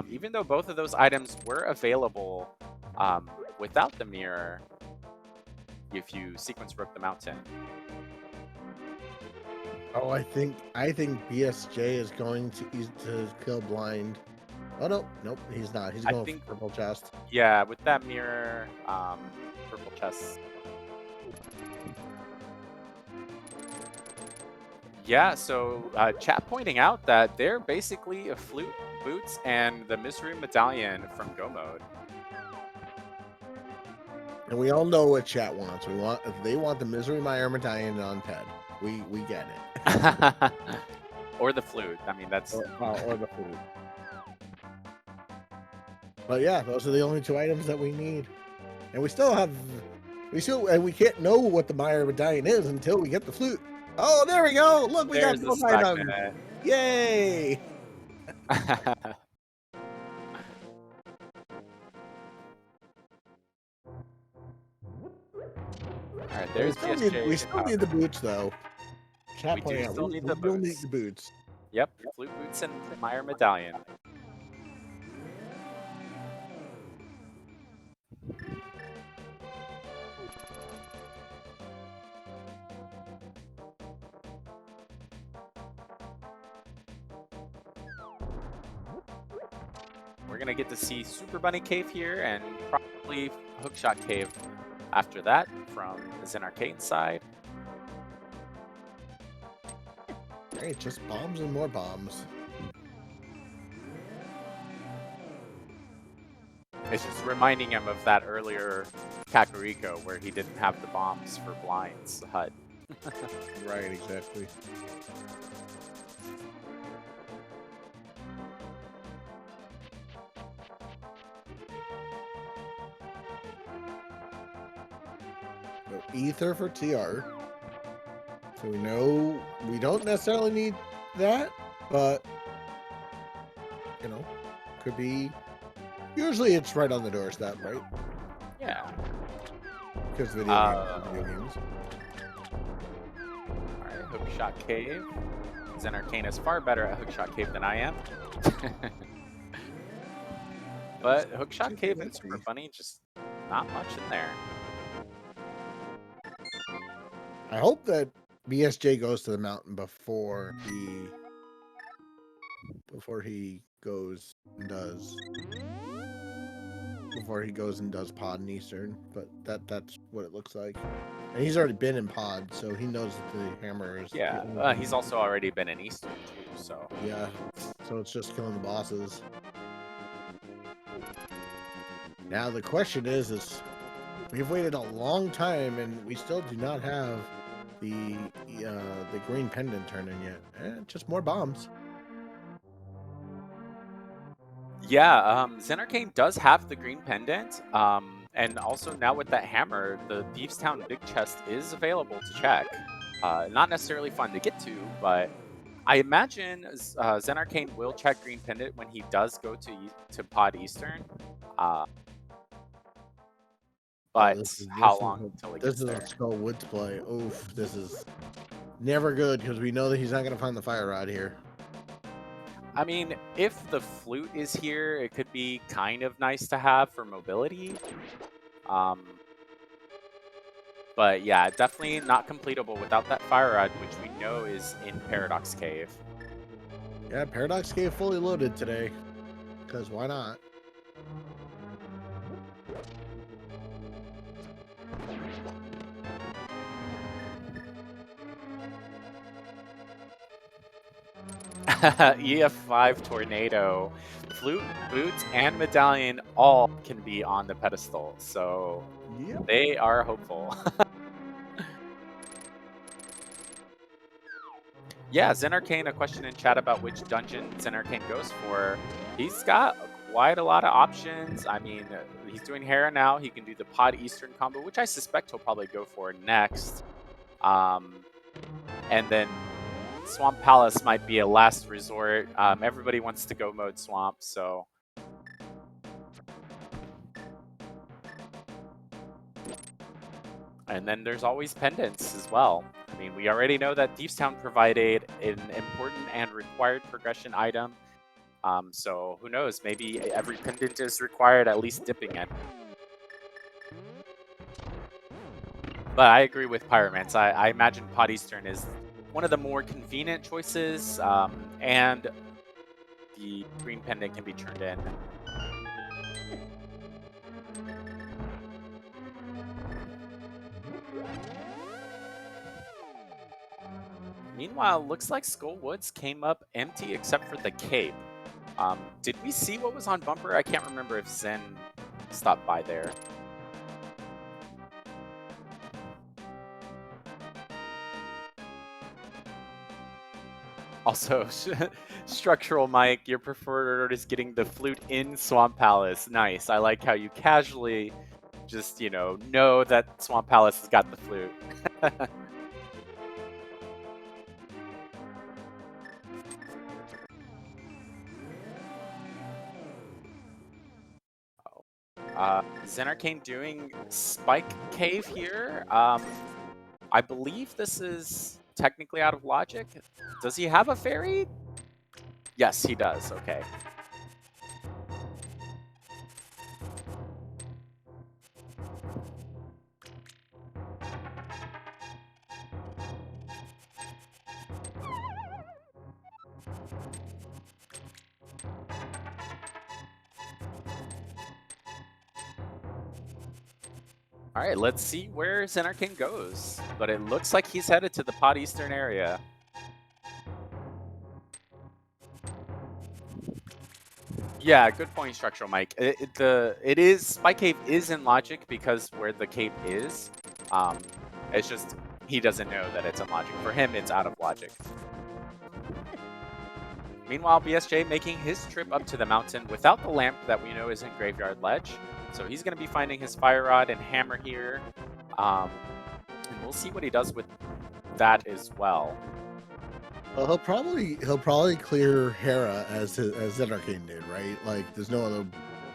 even though both of those items were available without the mirror, if you sequence rope the mountain. Oh, I think BSJ is going to kill Blind. Oh nope, he's not. He's going for purple chest. Yeah, with that mirror, purple chest. Yeah, so chat pointing out that they're basically a flute, boots, and the Misery Medallion from Go Mode. And we all know what chat wants. They want the Misery Meyer Medallion on Ted. We get it. Or the flute. I mean, that's... or the food. But yeah, those are the only 2 items that we need. And we can't know what the Meyer Medallion is until we get the flute. Oh, there we go. Look, we got There's the both stock items. net. Yay! Alright, there's BSJ. We still need the boots, though. Chat We do pointing out, still we need the will need boots. the boots. Yep, flute boots and Meyer Medallion. We're gonna get to see Super Bunny Cave here and probably Hookshot Cave after that from the Zen Arcade side. Hey, just bombs and more bombs. It's just reminding him of that earlier Kakariko where he didn't have the bombs for Blind's hut. Right, exactly. So ether for TR. So we know we don't necessarily need that, but you know, could be. Usually it's right on the doorstep, right? Yeah. Because video games. Alright, Hookshot Cave. Zen Arcane is far better at Hookshot Cave than I am. But Hookshot Cave and Super Bunny, just not much in there. I hope that BSJ goes to the mountain before he goes and does pod in Eastern, but that's what it looks like. And he's already been in pod, so he knows that the hammer is. Yeah, he's also already been in Eastern too, so. Yeah, so it's just killing the bosses. Now the question is we've waited a long time and we still do not have the green pendant turn in yet. Just more bombs. Yeah, Zen Arcane does have the green pendant, and also now with that hammer, the Thieves Town Big Chest is available to check. Not necessarily fun to get to, but I imagine Zen Arcane will check green pendant when he does go to Pod Eastern. But how long until he gets there? This is a Skull Woods play. Oof, this is never good because we know that he's not going to find the fire rod here. I mean, if the flute is here, it could be kind of nice to have for mobility. But yeah, definitely not completable without that fire rod, which we know is in Paradox Cave. Yeah, Paradox Cave fully loaded today. Because why not? EF5 Tornado, Flute, Boots, and Medallion all can be on the pedestal, so yep. They are hopeful. Yeah, Zen Arcane, a question in chat about which dungeon Zen Arcane goes for. He's got quite a lot of options. I mean, he's doing Hera now. He can do the Pod Eastern combo, which I suspect he'll probably go for next. And then Swamp Palace might be a last resort. Everybody wants to go mode Swamp, so... And then there's always pendants as well. I mean, we already know that Thieves Town provided an important and required progression item. So who knows, maybe every pendant is required at least dipping in. But I agree with Pyromance. I imagine Pod Eastern is one of the more convenient choices, and the green pendant can be turned in. Meanwhile, looks like Skull Woods came up empty except for the cape. Did we see what was on Bumper? I can't remember if Zen stopped by there. Also, Structural Mike, your preferred is getting the flute in Swamp Palace. Nice. I like how you casually just, know that Swamp Palace has got the flute. Zen Arcane doing Spike Cave here. I believe this is technically out of logic. Does he have a fairy? Yes, he does. Okay. All right, let's see where Zen Arcane goes. But it looks like he's headed to the Pod Eastern area. Yeah, good point, Structural Mike. Spike Cave is in logic because where the cape is. It's just he doesn't know that it's in logic. For him, it's out of logic. Meanwhile, BSJ making his trip up to the mountain without the lamp that we know is in Graveyard Ledge. So he's going to be finding his Fire Rod and Hammer here. And we'll see what he does with that as well. Well, he'll probably clear Hera as Zen Arcane did, right? Like, there's no other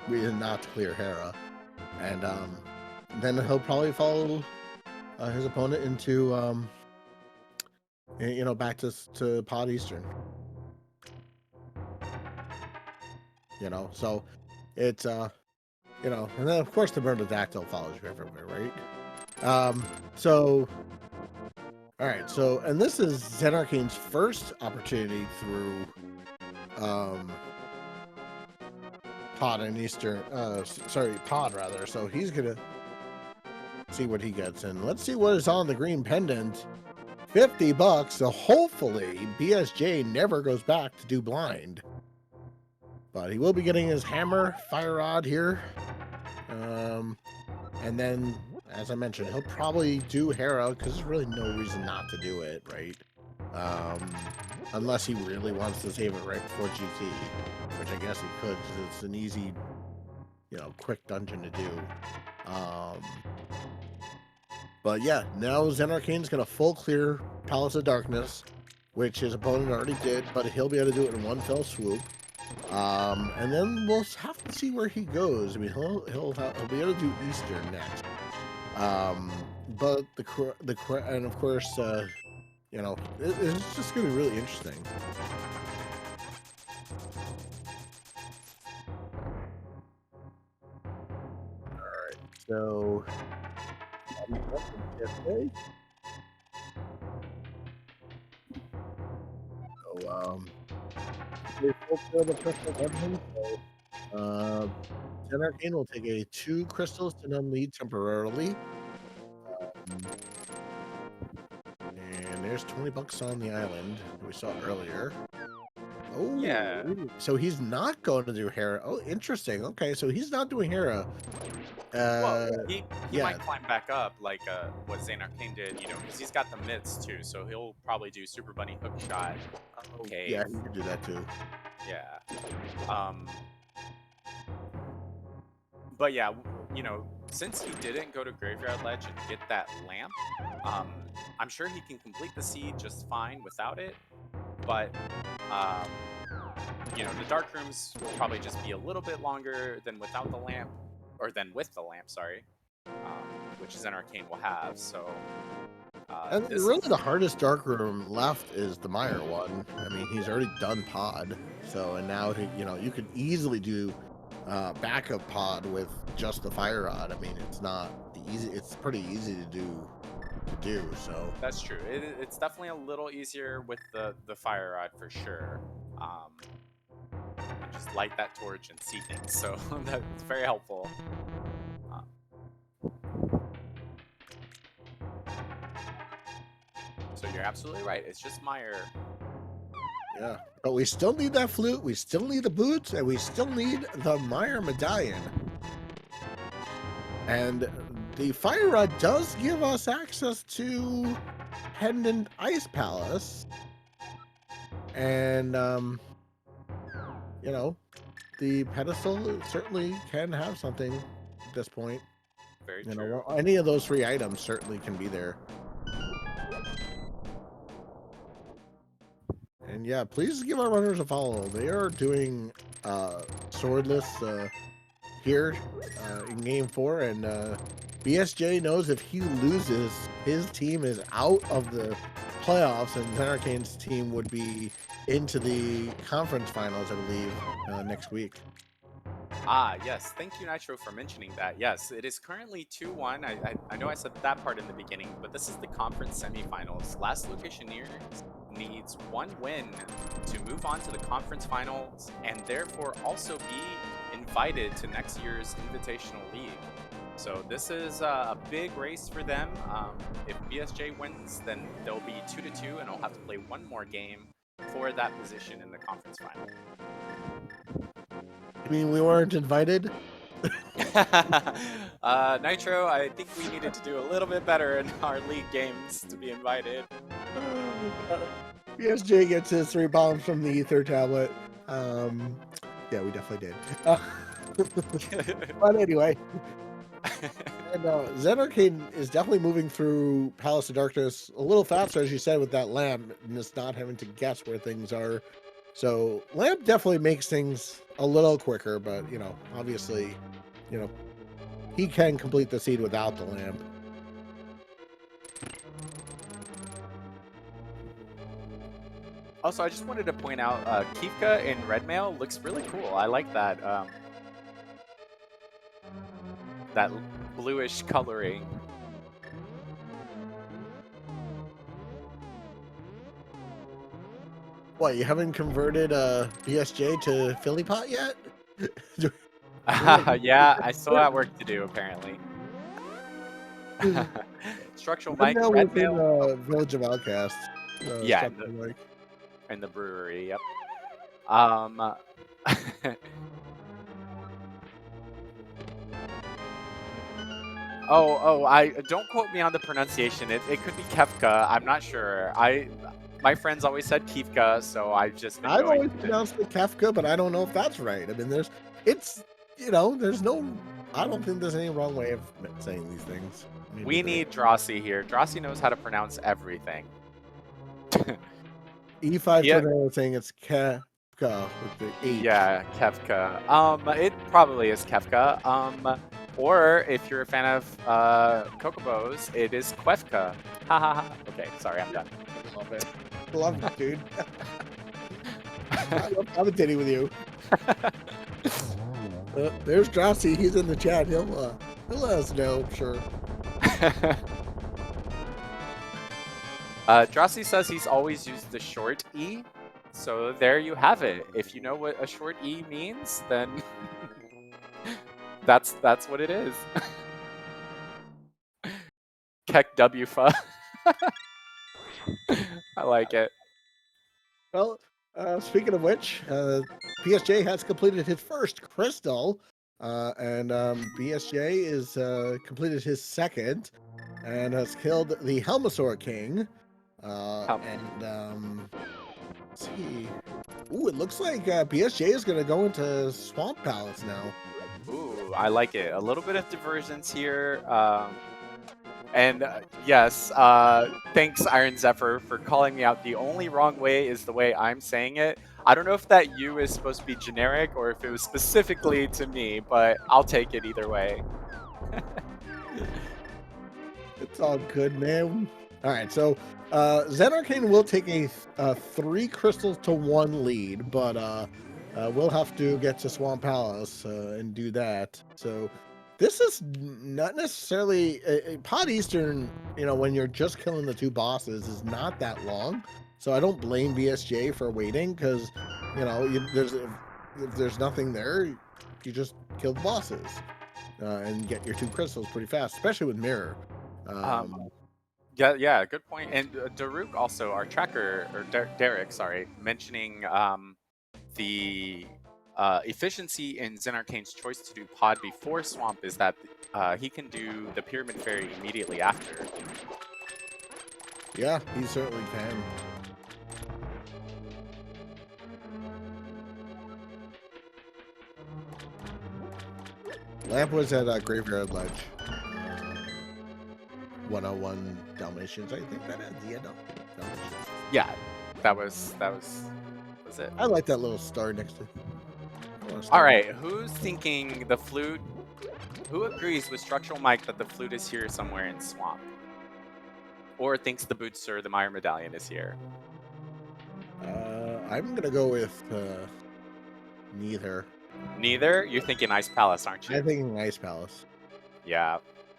reason not to clear Hera, and then he'll probably follow his opponent into back to Pod Eastern. So it's and then of course the Bernadactyl follows you everywhere, right? All right, so, and this is Zen Arcane's first opportunity through Pod and Eastern, Pod rather. So he's gonna see what he gets, and let's see what is on the green pendant. $50. So hopefully BSJ never goes back to do blind, but he will be getting his Hammer, Fire Rod here, and then, as I mentioned, he'll probably do Hera because there's really no reason not to do it, right? Unless he really wants to save it right before GT, which I guess he could because it's an easy, quick dungeon to do. But yeah, now Zen Arcane's going to full clear Palace of Darkness, which his opponent already did, but he'll be able to do it in one fell swoop. And then we'll have to see where he goes. I mean, he'll be able to do Eastern next. But and of course, it's just going to be really interesting. All right, so Zen Arcane will take a 2 crystals to none lead temporarily. And there's $20 on the island we saw earlier. Oh, yeah. So he's not going to do Hera. Oh, interesting. Okay, so he's not doing Hera. Well, he might climb back up like what Zen Arcane did, because he's got the mitts too, so he'll probably do Super Bunny Hook Shot. Okay. Yeah, he could do that too. Yeah. But yeah, since he didn't go to Graveyard Ledge and get that lamp, I'm sure he can complete the seed just fine without it. But the dark rooms will probably just be a little bit longer than without the lamp. Or then with the lamp, sorry, which Zen Arcane will have. So, and really, the hardest dark room left is the Meyer one. I mean, he's already done Pod, so and now you could easily do backup Pod with just the Fire Rod. I mean, it's not easy. It's pretty easy to do. So that's true. It's definitely a little easier with the Fire Rod for sure. Just light that torch and see things, so that's very helpful. So you're absolutely right. It's just Meyer. Yeah, but we still need that flute, we still need the boots, and we still need the Meyer medallion. And the fire rod does give us access to Pendant Ice Palace. And, you know, the pedestal certainly can have something at this point. Very You true. know, any of those three items certainly can be there. And yeah, please give our runners a follow. They are doing swordless here in game 4, and BSJ knows if he loses, his team is out of the playoffs, and Zenarkane's team would be into the conference finals, I believe, next week. Ah, yes. Thank you, Nitro, for mentioning that. Yes, it is currently 2-1. I know I said that part in the beginning, but this is the conference semifinals. Last Locationeers needs one win to move on to the conference finals and therefore also be invited to next year's Invitational League. So this is a big race for them. If BSJ wins, then they'll be 2-2 and they'll have to play one more game for that position in the conference final. I mean, we weren't invited? Nitro, I think we needed to do a little bit better in our league games to be invited. BSJ gets his 3 bombs from the Ether tablet. Yeah, we definitely did. But anyway. And Zenarkane is definitely moving through Palace of Darkness a little faster, as you said, with that lamp, and just not having to guess where things are. So lamp definitely makes things a little quicker, but, you know, obviously, you know, he can complete the seed without the lamp. Also, I just wanted to point out, Kifka in red mail looks really cool. I like that, that bluish coloring. What, you haven't converted BSJ to Philly Pot yet? Yeah, I still have work to do, apparently. Structural Mike, now red within mail. Village of Outcasts. Yeah, Structural Mike. in the brewery, yep. I don't quote me on the pronunciation. It could be Kefka. I'm not sure. My friends always said Kifka, so I've just been I've going always with it. pronounced it Kefka, but I don't know if that's right. I mean, it's, you know, there's no, I don't think there's any wrong way of saying these things. Maybe We there need Drossi here. Drossi knows how to pronounce everything. E5 Yeah. Tornado saying it's Kefka with the H. Yeah, Kefka. It probably is Kefka. Or if you're a fan of Kokobos, it is Quefka. Ha ha ha. Okay, sorry, I'm done. Love it. Love it, dude. I love commentating with you. There's Drossi. He's in the chat. He'll let us know, I'm sure. Drossi says he's always used the short E. So there you have it. If you know what a short E means, then that's what it is. Kek Wfa. I like it. Well, speaking of which, BSJ has completed his first crystal, and BSJ is completed his second, and has killed the Helmasaur King. Let's see. Ooh, it looks like BSJ is going to go into Swamp Palace now. Ooh, I like it. A little bit of divergence here. And yes, thanks Iron Zephyr for calling me out. The only wrong way is the way I'm saying it. I don't know if that U is supposed to be generic or if it was specifically to me, but I'll take it either way. It's all good, man. All right, so Zenarkane will take a 3 crystals to 1 lead, but we'll have to get to Swamp Palace and do that. So this is not necessarily Pod Eastern. You know, when you're just killing the 2 bosses, is not that long. So I don't blame BSJ for waiting, because you know if there's nothing there, you just kill the bosses and get your 2 crystals pretty fast, especially with Mirror. Yeah, good point. And Daruk also, our tracker, or Derek, sorry, mentioning the efficiency in Zen Arcane's choice to do pod before Swamp is that he can do the Pyramid Fairy immediately after. Yeah, he certainly can. Lamp was at Graveyard Ledge. 101 Dalmatians, I think that is. Yeah, no. Dalmatians. Yeah, that was it. I like that little star next to. All right, who's thinking the flute? Who agrees with Structural Mike that the flute is here somewhere in Swamp? Or thinks the boots or the Meyer Medallion is here? I'm gonna go with neither. Neither? You're thinking Ice Palace, aren't you? I'm thinking Ice Palace. Yeah.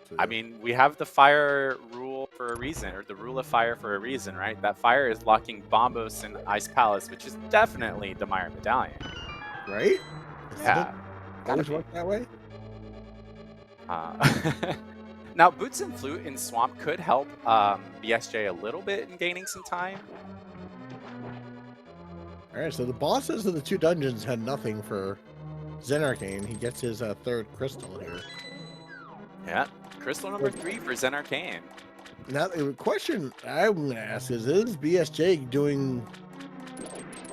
So, I mean, we have the fire rule for a reason, or the rule of fire for a reason, right? That fire is locking Bombos and Ice Palace, which is definitely the Meyer Medallion. right? Yeah. Always work that way. Now, Boots and Flute in Swamp could help BSJ a little bit in gaining some time. All right, so the bosses of the two dungeons had nothing for Zen Arcane. He gets his third crystal here. Yeah, crystal number 3 for Zen Arcane. Now, the question I'm going to ask is BSJ doing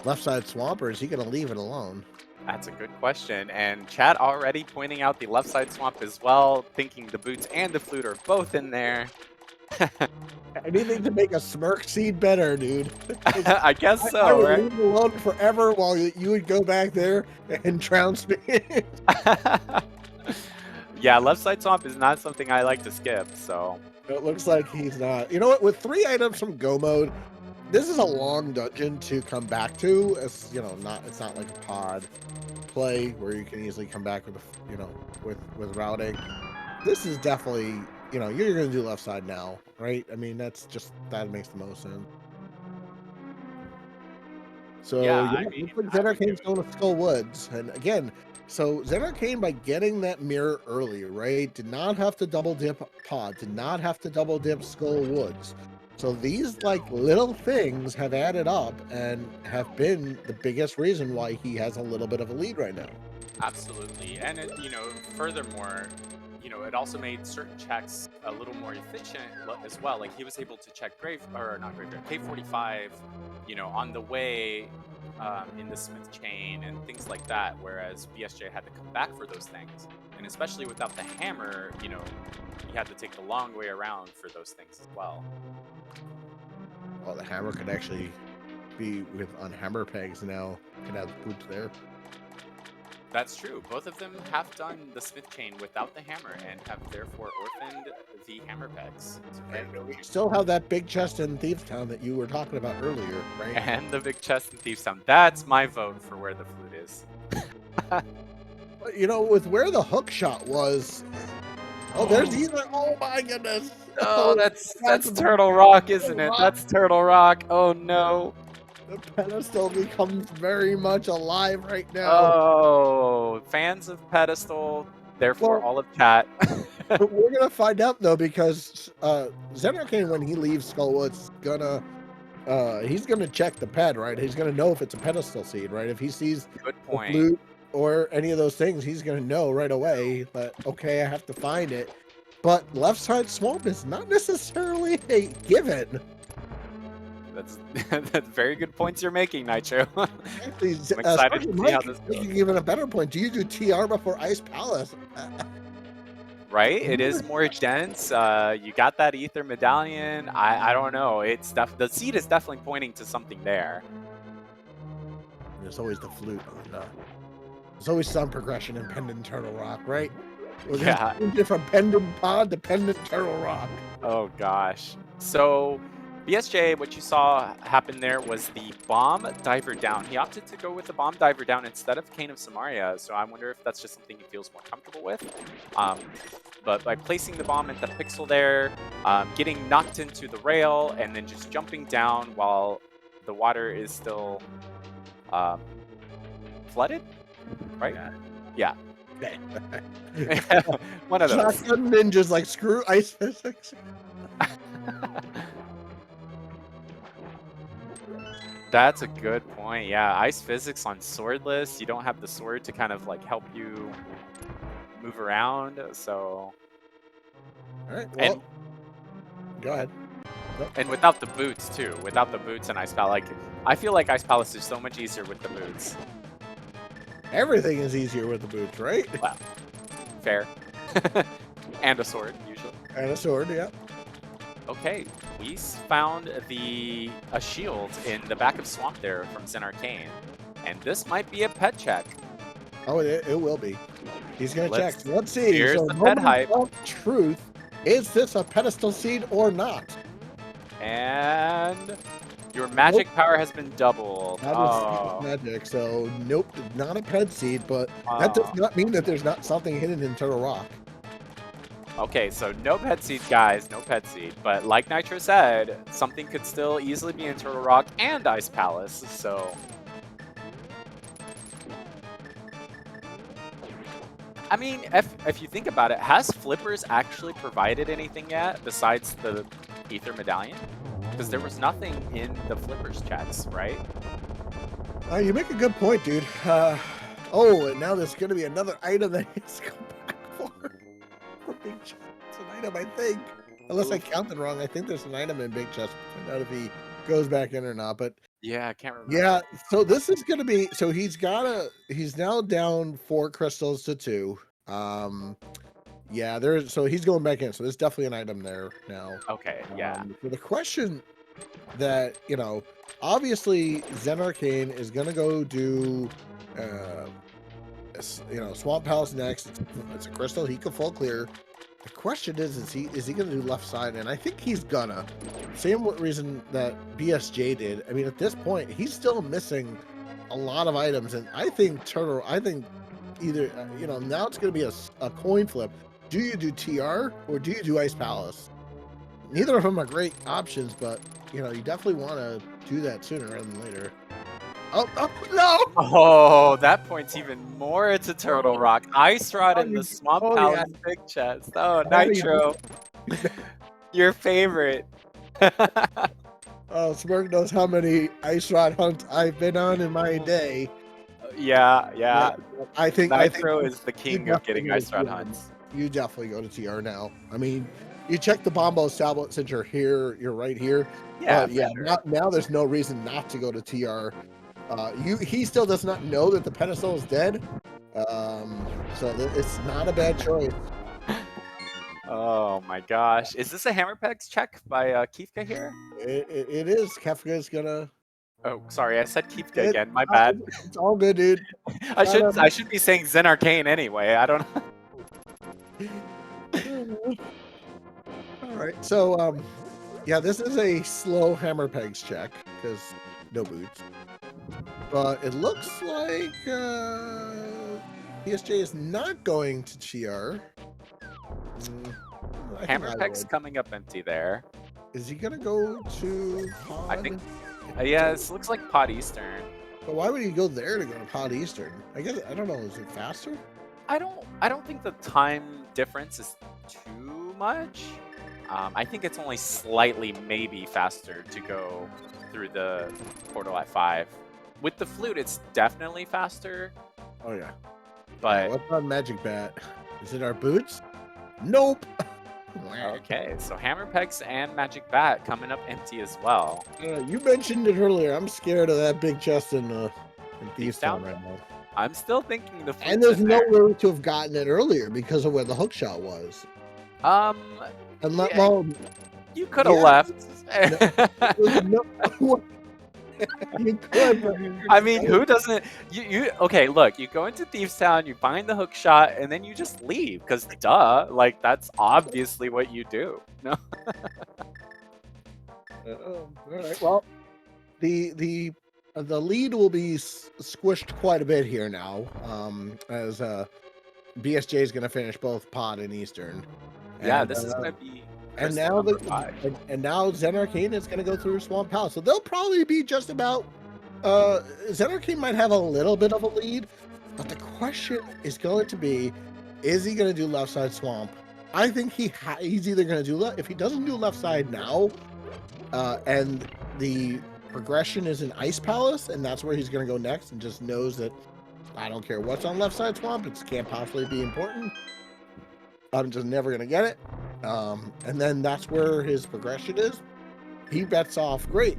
left side swamp, or is he going to leave it alone? That's a good question. And Chad already pointing out the left side swamp as well, thinking the Boots and the Flute are both in there. Anything to make a smirk seed better, dude. I guess so, I would right? leave it alone forever while you would go back there and trounce me. Yeah, left side swamp is not something I like to skip, so. It looks like he's not. You know what? With 3 items from Go mode, this is a long dungeon to come back to. It's it's not like a pod play where you can easily come back with with routing. This is definitely you're gonna do left side now, right? I mean that makes the most sense. So Yeah, Zen Arcane's going to Skull Woods, and again. So Zen Arcane, by getting that mirror early, right, did not have to double dip pod, did not have to double dip Skull Woods. So these little things have added up and have been the biggest reason why he has a little bit of a lead right now. Absolutely, and furthermore, it also made certain checks a little more efficient as well. Like he was able to check K45, on the way in the Smith chain and things like that, whereas BSJ had to come back for those things. And especially without the hammer, he had to take the long way around for those things as well. Well, the hammer could actually be on hammer pegs now. Can have boots there. That's true. Both of them have done the Smith chain without the hammer and have therefore orphaned the hammer pegs. And we still have that big chest in Thieves Town that you were talking about earlier, right? And the big chest in Thieves Town. That's my vote for where the flute is. With where the hook shot was. Oh, there's either. Oh my goodness. Oh, that's Turtle Rock, isn't it? That's Turtle Rock. Oh no. The pedestal becomes very much alive right now. Oh, fans of Pedestal, therefore all of chat. We're gonna find out though, because Zen Arcane, when he leaves Skullwoods, he's gonna check the ped, right? He's gonna know if it's a pedestal seed, right? If he sees Good point. the flute or any of those things, he's gonna know right away that okay, I have to find it. But left side swamp is not necessarily a given. That's very good points you're making, Nitro. Actually, I'm excited to see how this goes. Even a better point. Do you do TR before Ice Palace? Right? It is more dense. You got that ether medallion. I don't know. The seed is definitely pointing to something there. There's always the flute. There's always some progression in Pendant Turtle Rock, right? Yeah. From Pendant Pod to Pendant Turtle Rock. Oh gosh. So BSJ, what you saw happen there was the bomb diver down. He opted to go with the bomb diver down instead of Cane of Samaria, so I wonder if that's just something he feels more comfortable with. But by placing the bomb at the pixel there, getting knocked into the rail, and then just jumping down while the water is still flooded, right? Yeah. One of those. Shotgun ninjas screw ice physics. That's a good point. Yeah, ice physics on swordless. You don't have the sword to kind of like help you move around. So, All right, well, and go ahead. Nope. and without the boots too. Without the boots and Ice Palace, like I feel like Ice Palace is so much easier with the boots. Everything is easier with the boots, right? Wow, fair. And a sword usually. And a sword, yeah. Okay, we found a shield in the back of Swamp there from Zen Arcane, and this might be a pet check. Oh, it will be. He's gonna check. Let's- So let's see. here's So the pet hype. truth. Is this a pedestal seed or not? And your magic power has been doubled. That is magic. So nope, not a ped seed, but that does not mean that there's not something hidden in Turtle Rock. Okay, so no pet seed, guys, no pet seed. But like Nitro said, something could still easily be in Turtle Rock and Ice Palace, so... I mean, if you think about it, has Flippers actually provided anything yet besides the Ether Medallion? Because there was nothing in the Flippers checks, right? You make a good point, dude. Oh, and now there's going to be another item that he has to go back for. Big Chest. It's an item, I think. Unless I counted wrong, I think there's an item in Big Chest. Find out if he goes back in or not. But yeah, I can't remember. Yeah, so this is going to be. So he's now down 4 crystals to 2. Yeah, so he's going back in. So there's definitely an item there now. Okay, yeah. For the question that, obviously Zen Arcane is going to go do, Swamp Palace next. It's a crystal. He could full clear. The question is he going to do left side? And I think he's gonna. Same reason that BSJ did. I mean, at this point, he's still missing a lot of items. And I think either, now it's going to be a coin flip. Do you do TR or do you do Ice Palace? Neither of them are great options, but, you definitely want to do that sooner rather than later. Oh, no! Oh, that points even more to Turtle Rock. Ice Rod in the Swamp Palace Big Chest. Oh, Nitro. Your favorite. Oh, Smirk knows how many Ice Rod hunts I've been on in my day. Yeah. I think Nitro is the king of getting Ice Rod hunts. You definitely go to TR now. I mean, you check the Bombos tablet since you're here. You're right here. Yeah, sure. Now there's no reason not to go to TR. He still does not know that the pedestal is dead. So it's not a bad choice. Oh my gosh. Is this a Hammerpegs check by Kifka here? It is. Kefka's gonna... Oh, sorry, I said Kifka again. My bad. It's all good, dude. I should be saying Zen Arcane anyway. I don't know. All right. So, yeah, this is a slow Hammerpegs check because no boots. But it looks like PSJ is not going to TR. Hammerpegs coming up empty there. Is he gonna go to Pod? I think. Yeah, this looks like Pod Eastern. But why would he go there to go to Pod Eastern? I guess I don't know. Is it faster? I don't think the time difference is too much. I think it's only slightly maybe faster to go through the portal at 5. With the flute, it's definitely faster. Oh yeah. But what's on Magic Bat? Is it our boots? Nope. Okay, so Hammerpegs and Magic Bat coming up empty as well. You mentioned it earlier. I'm scared of that big chest in Thieves Town right now. I'm still thinking the flute's and there's in nowhere to have gotten it earlier because of where the hook shot was. Well, you could have left. You could. I mean, who doesn't? Okay, look, you go into Thieves Town, you find the hook shot, and then you just leave, because duh, like, that's obviously what you do. No? All right, well, the lead will be squished quite a bit here now, as BSJ is going to finish both Pod and Eastern. Yeah, this is going to be... And now now Zen Arcane is going to go through Swamp Palace. So they'll probably be just about... Zen Arcane might have a little bit of a lead, but the question is going to be, is he going to do left side Swamp? I think he's either going to do... If he doesn't do left side now, and the progression is in Ice Palace, and that's where he's going to go next, and just knows that I don't care what's on left side swamp, it can't possibly be important. I'm just never going to get it. And then that's where his progression is. He bets off great.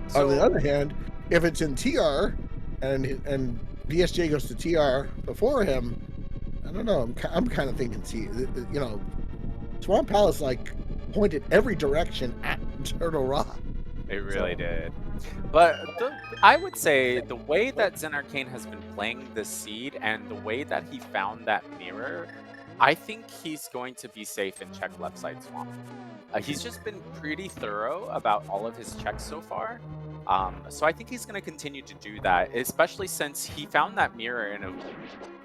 So, on the other hand, if it's in TR and BSJ goes to TR before him, I don't know. I'm kind of thinking, Swamp Palace like pointed every direction at Turtle Rock. it really did. But I would say the way that Zen Arcane has been playing this seed and the way that he found that mirror, I think he's going to be safe and check left side swamp. He's just been pretty thorough about all of his checks so far. So I think he's going to continue to do that, especially since he found that mirror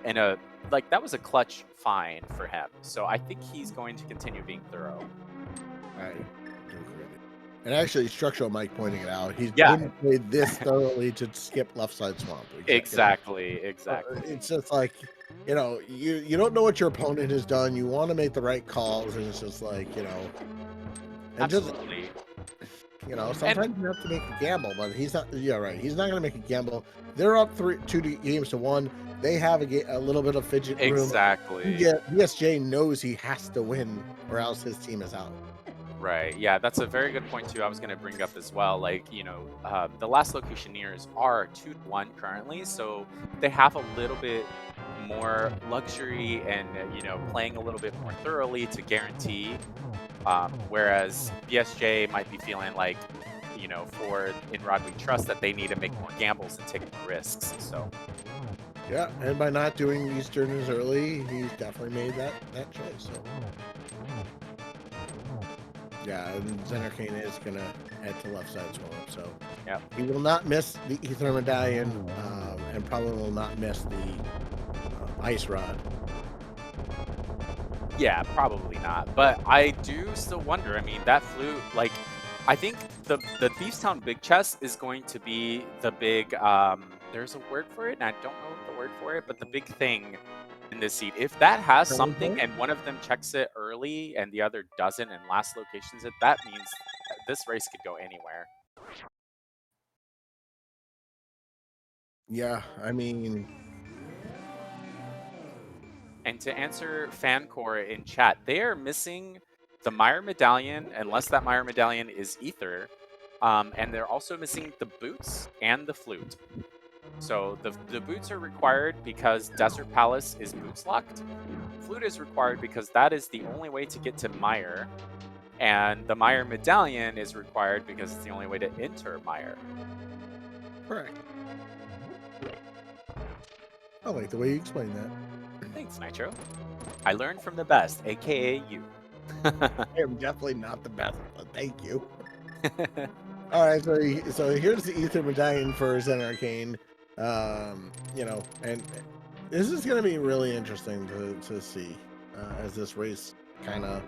in a like that was a clutch find for him. So I think he's going to continue being thorough. I do agree. And actually, Structural Mike pointing it out, he Yeah. wouldn't play this thoroughly to skip left side swamp. Exactly. It's just like, you don't know what your opponent has done. You want to make the right calls, and it's just like, and Absolutely. sometimes you have to make a gamble, but he's not. Yeah, right. He's not going to make a gamble. They're up 2-1. They have a little bit of fidget room. Exactly. Yeah, BSJ knows he has to win, or else his team is out. Right. Yeah, that's a very good point too. I was going to bring up as well. Like, the Last Locationeers are 2-1 currently, so they have a little bit more luxury and playing a little bit more thoroughly to guarantee. Whereas BSJ might be feeling like, for In Rod We Trust, that they need to make more gambles and take more risks. So. Yeah, and by not doing these turns early, he's definitely made that choice. So. Yeah, and Zen Arcane is going to head to left side swamp, so yeah, he will not miss the Ether Medallion, and probably will not miss the Ice Rod. Yeah, probably not. But I do still wonder. I mean, that flute, like, I think the Thieves Town Big Chest is going to be the big, there's a word for it, and I don't know the word for it, but the big thing in this seed. If that has something and one of them checks it early and the other doesn't and Last Locations it, that means this race could go anywhere. Yeah, I mean... And to answer Fancore in chat, they are missing the Meyer Medallion, unless that Meyer Medallion is Ether. And they're also missing the boots and the flute. So the boots are required because Desert Palace is boots locked. Flute is required because that is the only way to get to Meyer. And the Meyer Medallion is required because it's the only way to enter Meyer. Correct. I like the way you explained that. Thanks, Nitro. I learned from the best, aka you. I am definitely not the best, but thank you. All right, so here's the Ether Medallion for Zen Arcane. And this is going to be really interesting to see as this race kind of,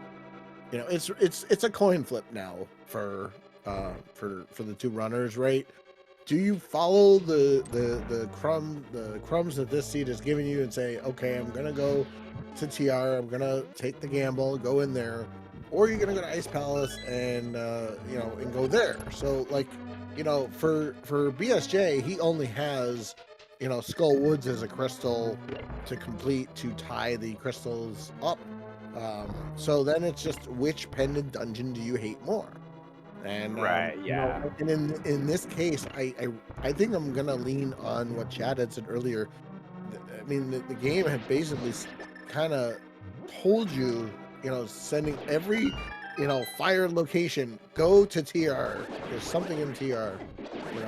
it's a coin flip now for the two runners, right? Do you follow the crumbs that this seed is giving you and say, okay, I'm gonna go to TR, I'm gonna take the gamble, go in there, or you're gonna go to Ice Palace and and go there? So like, for BSJ, he only has Skull Woods as a crystal to complete to tie the crystals up. So then it's just which pendant dungeon do you hate more? And right, yeah. And in this case, I think I'm gonna lean on what Chad had said earlier. I mean, the game had basically kind of told you, sending every fire location, go to TR. There's something in TR.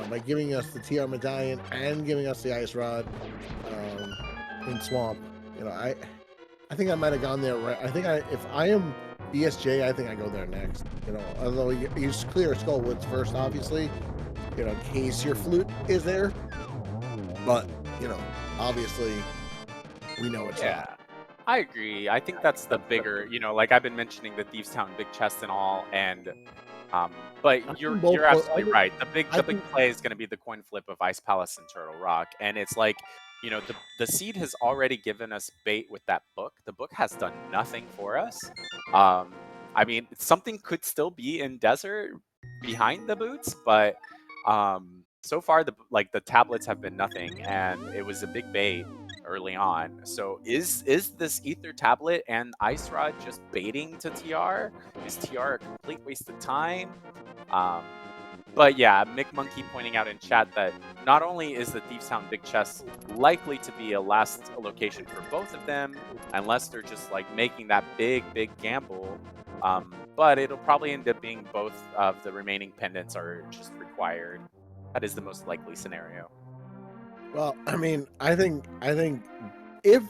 By giving us the TR medallion and giving us the ice rod in swamp. I think I might have gone there right. I think if I am BSJ, I think I go there next. Although you clear Skull Woods first, obviously, in case your flute is there. But, obviously, we know it's not. I agree. I think that's the bigger, like I've been mentioning the Thieves Town Big Chest and all, and but you're absolutely right. The big play is going to be the coin flip of Ice Palace and Turtle Rock, and it's like, the seed has already given us bait with that book. The book has done nothing for us. I mean, something could still be in desert behind the boots, but So far, the tablets have been nothing, and it was a big bait early on. So is this Ether tablet and Ice Rod just baiting to TR? Is TR a complete waste of time? Um, but yeah, Mick Monkey pointing out in chat that not only is the Thieves Town Big Chest likely to be a last location for both of them, unless they're just like making that big gamble, but it'll probably end up being both of the remaining pendants are just required. That is the most likely scenario. Well, I mean, I think if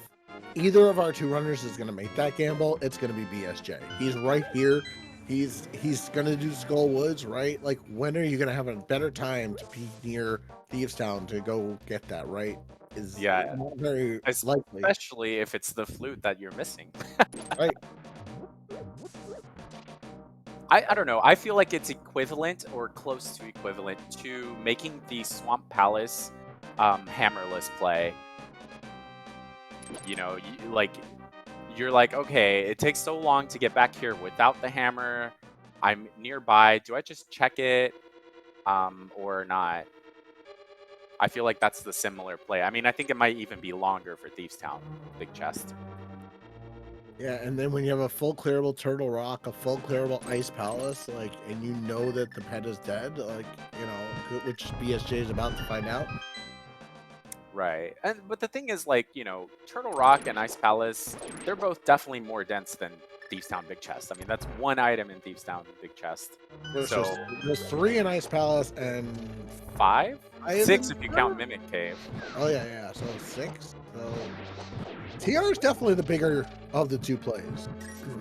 either of our two runners is going to make that gamble, it's going to be BSJ. He's right here. He's going to do Skull Woods, right? Like, when are you going to have a better time to be near Thieves Town to go get that, right? Is Yeah, not very likely, especially if it's the flute that you're missing. right? I don't know. I feel like it's equivalent or close to equivalent to making the Swamp Palace hammerless play. You know, you're like, okay, it takes so long to get back here without the hammer. I'm nearby. Do I just check it or not? I feel like that's the similar play. I mean, I think it might even be longer for Thieves Town, Big Chest. Yeah, and then when you have a full clearable Turtle Rock, a full clearable Ice Palace, like, and you know that the pet is dead, like, you know, which BSJ is about to find out. Right. But the thing is, like, you know, Turtle Rock and Ice Palace, they're both definitely more dense than Thieves Town Big Chest. I mean, that's one item in Thieves Town Big Chest. So There's 3 in Ice Palace and 5? 6 if you count Mimic Cave. Oh yeah, so 6. So TR is definitely the bigger of the two plays.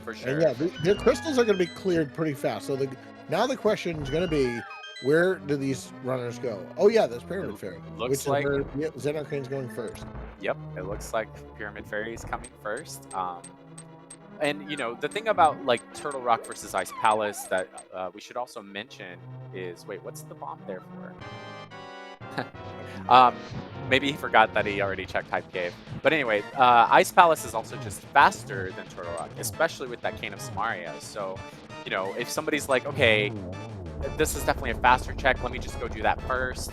For sure. And yeah, the crystals are going to be cleared pretty fast. So now the question is going to be, where do these runners go? Oh yeah, there's Pyramid Fairy, Looks like Xenarcane's going first. Yep, it looks like Pyramid Fairy is coming first. And you know, the thing about like Turtle Rock versus Ice Palace that we should also mention is, wait, what's the bomb there for? Maybe he forgot that he already checked Hype Cave. But anyway, Ice Palace is also just faster than Turtle Rock, especially with that Cane of Samaria. So, you know, if somebody's like, okay, this is definitely a faster check, let me just go do that first,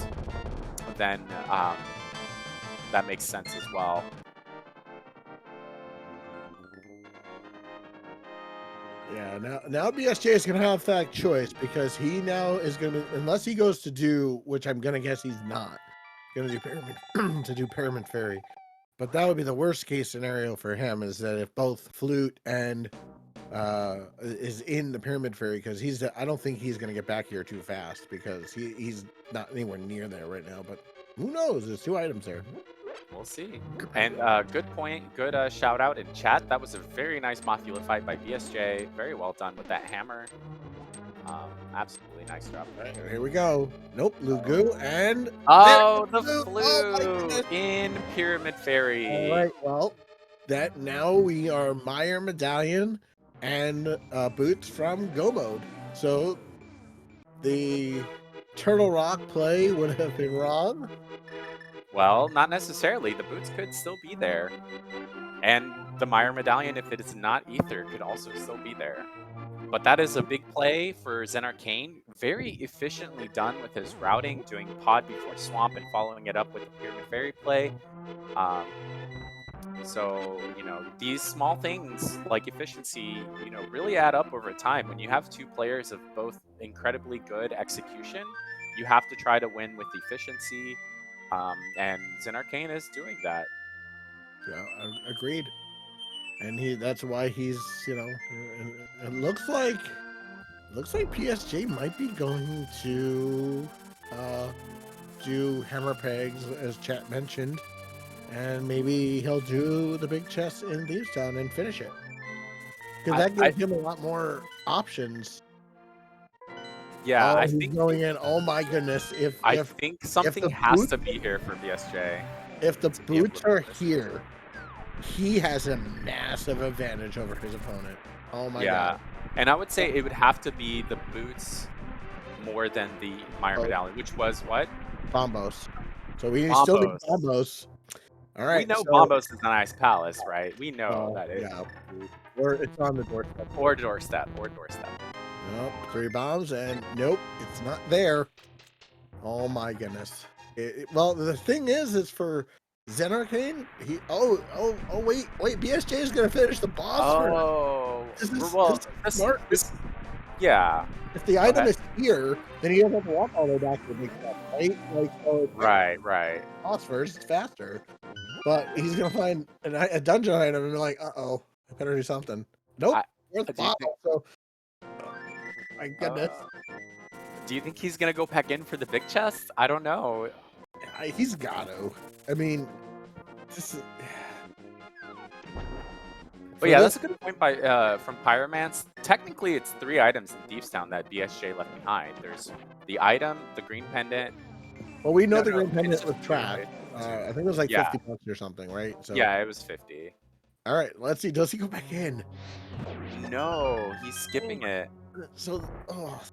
then that makes sense as well. Yeah, now BSJ is going to have that choice, because he now is going to, unless he goes to do, which I'm going to guess he's not, going to do Pyramid Fairy. But that would be the worst case scenario for him, is that if both Flute and is in the Pyramid Fairy, because I don't think he's going to get back here too fast, because he's not anywhere near there right now. But who knows? There's 2 items there. We'll see. And good point. Good shout out in chat. That was a very nice Mothula fight by BSJ. Very well done with that hammer. Absolutely nice job. Right, here we go. Nope, Lugu and the flute in Pyramid Fairy. All right, well, that now we are Meyer Medallion and Boots from Go Mode. So the Turtle Rock play would have been wrong. Well, not necessarily. The boots could still be there. And the Meyer Medallion, if it is not Ether, could also still be there. But that is a big play for Xenarcane. Very efficiently done with his routing, doing pod before swamp and following it up with the Pyramid Fairy play. So, you know, these small things like efficiency, you know, really add up over time. When you have 2 players of both incredibly good execution, you have to try to win with efficiency. And Xenarcane is doing that. Yeah, agreed. And that's why he's, you know, it looks like PSJ might be going to do Hammer Pegs, as chat mentioned, and maybe he'll do the big chest in Thieves Town and finish it, because that gives him a lot more options. Yeah, I he's think going in. Oh my goodness! I think something has to be here for BSJ. If the boots are here, he has a massive advantage over his opponent. Oh my god! And I would say it would have to be the boots more than the Meyer Medallion, which was what? Bombos. So we still need Bombos. All right. We know Bombos is an Ice Palace, right? We know that it. Yeah. Or it's on the doorstep. Or doorstep. Nope. 3 bombs, and nope, it's not there. Oh my goodness. Well, the thing is for Zen Arcane, wait, BSJ is gonna finish the boss first. Oh, This well, is this, smart. this, yeah. If the Go item ahead. is here, then he doesn't have to walk all the way back to the big shop, right? Like, so it's not Right, right. boss first, it's faster. But he's gonna find a dungeon item and be like, uh-oh, I better do something. Nope, I, fourth do you bottle. think? So, my goodness, Uh, do you think he's gonna go back in for the big chest? I don't know. he's got to. I mean, this is, But for yeah, this, that's a good point by from Pyromance. Technically, it's 3 items in Thieves Town that BSJ left behind. There's the item, the green pendant. well, we know No, the no, green it's pendant just was 2. trash. It's I 2. think it was like Yeah, 50 bucks or something, right? So, yeah, it was 50. all right, let's see. Does he go back in? No, he's Oh skipping my. it. So,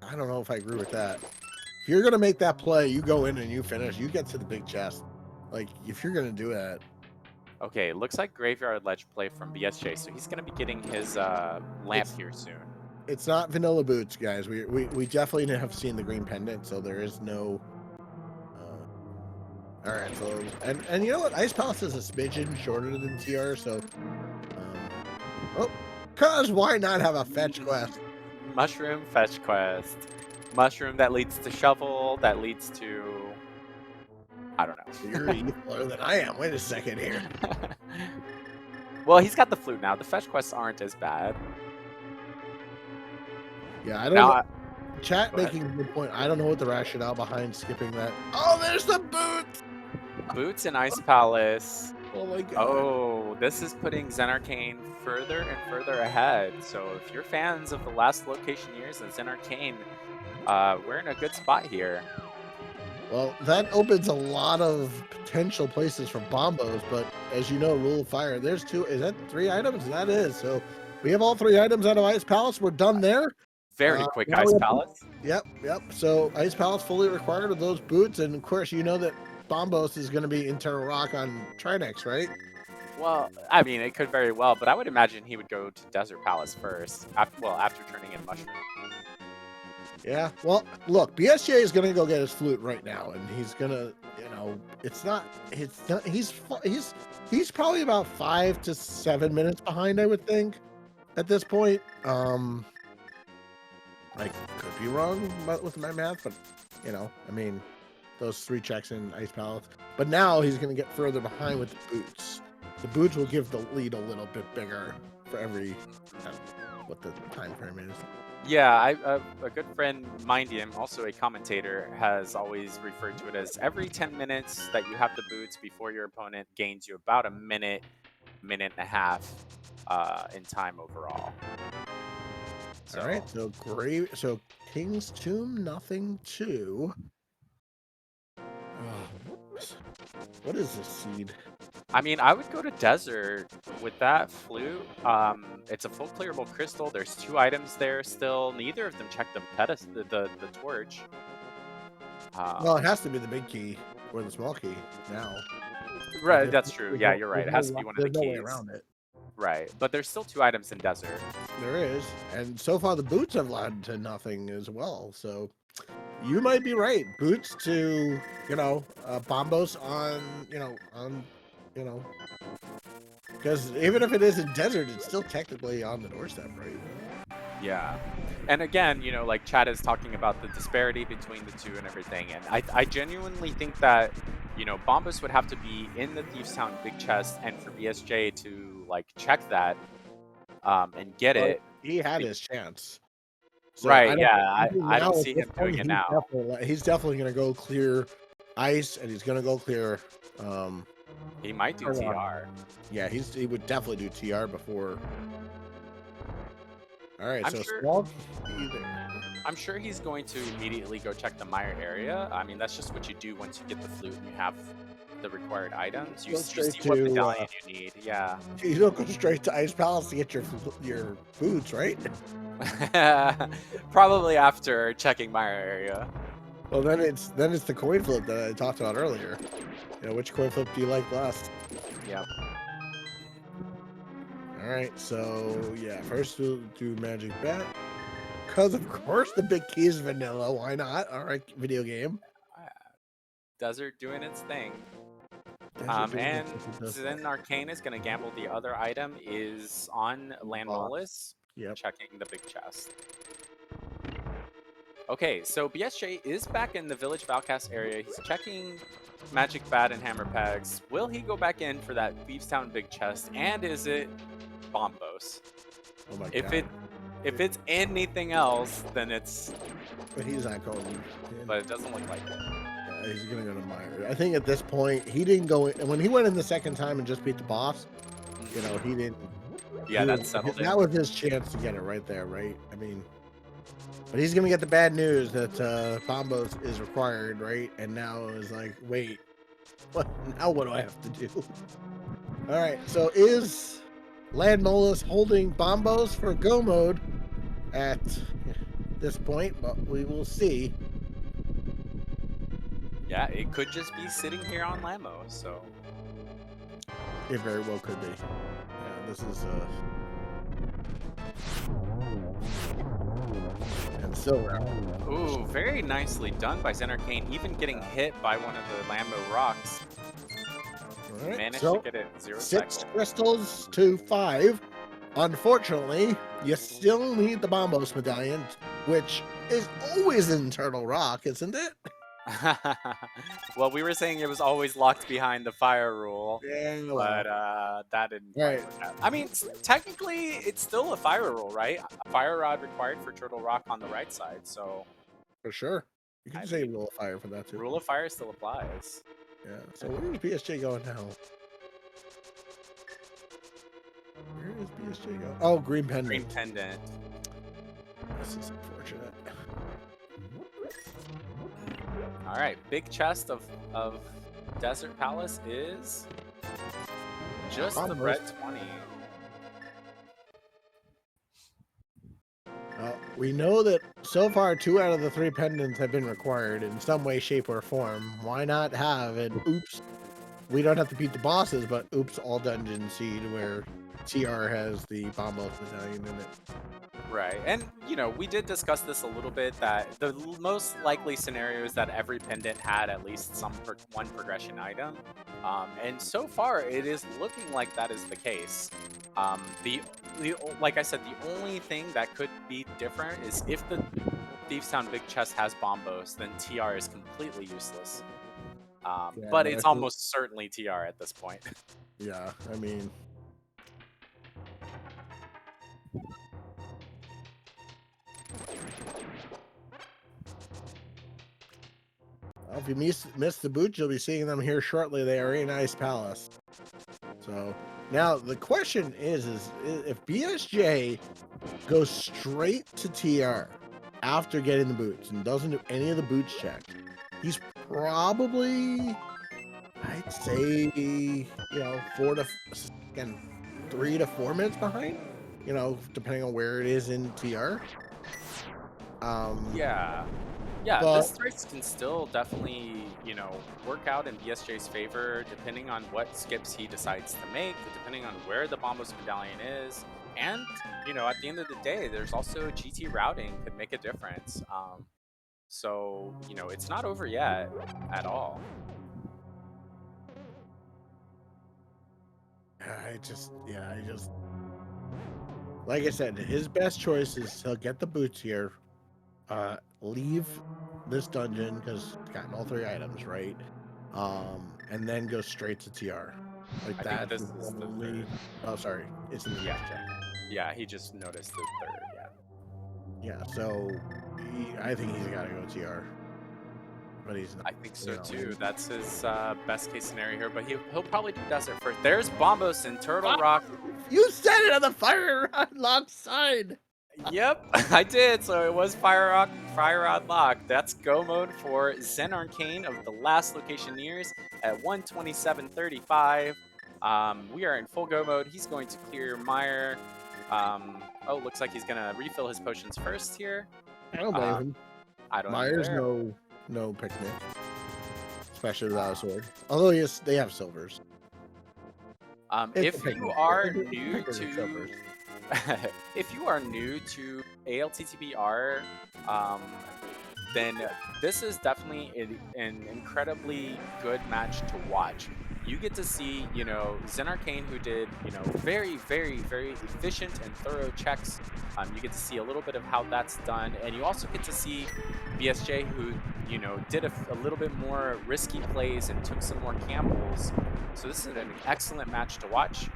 I don't know if I agree with that. If you're gonna make that play, you go in and you finish. You get to the big chest. Like, if you're gonna do that, Okay, looks like Graveyard Ledge play from BSJ, so he's gonna be getting his lamp it's here soon. it's not vanilla boots, guys. We definitely have seen the green pendant, so there is no. All right, so and you know what? Ice Palace is a smidgen shorter than TR, so. Oh, cause why not have a fetch quest? Mushroom fetch quest. Mushroom that leads to shovel, that leads to... I don't know. You're eviler than I am. Wait a second here. Well, he's got the flute now. The fetch quests aren't as bad. Yeah, I don't Now, know. Chat go ahead. making a good point. I don't know what the rationale behind skipping that. Oh, there's the boots! Boots in Ice Palace. Oh my god. Oh, this is putting Zen Arcane further and further ahead. So if you're fans of the Last Locationeers and Zen Arcane, we're in a good spot here. Well, that opens a lot of potential places for bombos, but as you know, rule of fire, there's 2. Is that 3 items? That is. So we have all 3 items out of Ice Palace. We're done there. Very quick Now Ice Palace. Yep. So Ice Palace fully required of those boots, and of course, you know that Bombos is going to be Internal Rock on Trinex, right? Well, I mean, it could very well, but I would imagine he would go to Desert Palace first. After turning in Mushroom. Yeah. Well, look, BSJ is going to go get his flute right now, and he's going to, he's probably about 5 to 7 minutes behind, I would think, at this point. I could be wrong with my math, but I mean, those 3 checks in Ice Palace. But now he's going to get further behind with the boots. The boots will give the lead a little bit bigger for every what the time frame is. Yeah, a good friend, Mindium, also a commentator, has always referred to it as every 10 minutes that you have the boots before your opponent gains you about a minute and a half in time overall. So. All right, so King's Tomb, nothing 2. What is this seed? I mean, I would go to Desert with that flute. It's a full clearable crystal. There's 2 items there still. Neither of them check the the torch. Well, it has to be the big key or the small key now. Right, that's true. Yeah, you're right. It has to be one of the keys. There's no way around it. Right, but there's still 2 items in Desert. There is, and so far the boots have led to nothing as well. So you might be right. Boots to Bombos on because even if it is in Desert, it's still technically on the doorstep, right? Yeah, and again, like Chad is talking about the disparity between the 2 and everything, and I genuinely think that Bombus would have to be in the Thieves Town big chest, and for BSJ to like check that and get it. He had his chance. So right? I don't see him doing it now. He's definitely going to go clear ice, and he's going to go clear. He might do TR. Yeah, he would definitely do TR before. All right, I'm sure he's going to immediately go check the mire area. I mean, that's just what you do once you get the flute and you have the required items. You see what medallion you need. Yeah. You don't go straight to Ice Palace to get your boots, right? Probably after checking mire area. Well, then it's the coin flip that I talked about earlier. Which coin flip do you like last? Yeah. All right, so yeah, first we'll do Magic Bet. Because of course the big key is vanilla. Why not? All right, video game. Desert doing its thing. Desert doing And it as it does Zen that. Arcane is going to gamble. The other item is on Boss. Landmolus, Yep. checking the big chest. Okay, so BSJ is back in the Village Valcast area. He's checking Magic Bat and Hammer Pegs. Will he go back in for that Thieves Town big chest? And is it Bombos? Oh my If god. if it's anything else, then it's. But he's not going in. But it doesn't look like it. Yeah, he's gonna go to Meyer. I think at this point he didn't go in. When he went in the second time and just beat the boss, you know, he didn't. Yeah, that settled it. That was his chance to get it right there, right? I mean, but he's gonna get the bad news that Bombos is required, right? And now it's like, wait, what? Now what do I have to do? All right, so is Landmolus holding Bombos for go mode at this point? But we will see. Yeah, it could just be sitting here on Lamo, so. It very well could be. Yeah, this is and Silver. Ooh, very nicely done by Zen Arcane, even getting hit by one of the Lambo rocks. All right, Managed so to get it 0 6 cycle. crystals to 5. Unfortunately, you still need the Bombos medallion, which is always in Turtle Rock, isn't it? Well, we were saying it was always locked behind the fire rule, Yeah, but that didn't quite Right. work out. I mean, technically, it's still a fire rule, right? A fire rod required for Turtle Rock on the right side, so for sure. You can I say mean, Rule of Fire for that too. rule of fire still applies. Yeah. So where is BSJ going now? Where is BSJ going? Oh, Green Pendant. Green Pendant. This is unfortunate. All right, big chest of Desert Palace is just the red 20. We know that so far 2 out of the 3 pendants have been required in some way, shape, or form. Why not have an oops? We don't have to beat the bosses, but oops, all dungeon seed where TR has the Bombos medallion in it. Right, and you know, we did discuss this a little bit, that the most likely scenario is that every pendant had at least one progression item, and so far it is looking like that is the case. Like I said, the only thing that could be different is if the Thieves Town Big Chest has Bombos, then TR is completely useless. But it's almost certainly TR at this point. Yeah, I mean. Well, if you miss the boots, you'll be seeing them here shortly. They are in Ice Palace. So now the question is if BSJ goes straight to TR after getting the boots and doesn't do any of the boots check, he's probably, I'd say, 3 to 4 minutes behind. Depending on where it is in TR. Yeah, this race can still definitely, work out in BSJ's favor, depending on what skips he decides to make, depending on where the Bombos medallion is, and, at the end of the day, there's also GT routing could make a difference. So, it's not over yet at all. I just, like I said, his best choice is he'll get the boots here, leave this dungeon because it's gotten all 3 items, right? And then go straight to TR. Like that. This is the third. Oh, sorry, it's in the check. Yeah, he just noticed the third. Yeah. So I think he's got to go TR. But he's not. I think so too. That's his best case scenario here. But he'll probably do Desert first. There's Bombos and Turtle Rock. You said it on the fire rod lock side. Yep, I did. So it was fire rod lock. That's go mode for Zen Arcane of the Last Locationeers at 127.35. We are in full go mode. He's going to clear Meyer. Looks like he's gonna refill his potions first here. I don't blame him. I don't. Meyer's no picnic, especially without a sword. Although yes, they have silvers. If you are new to if you are new to ALTTPR, then this is definitely an incredibly good match to watch. You get to see, Zen Arcane, who did, very, very, very efficient and thorough checks. You get to see a little bit of how that's done, and you also get to see BSJ, who, did a little bit more risky plays and took some more gambles. So this is an excellent match to watch.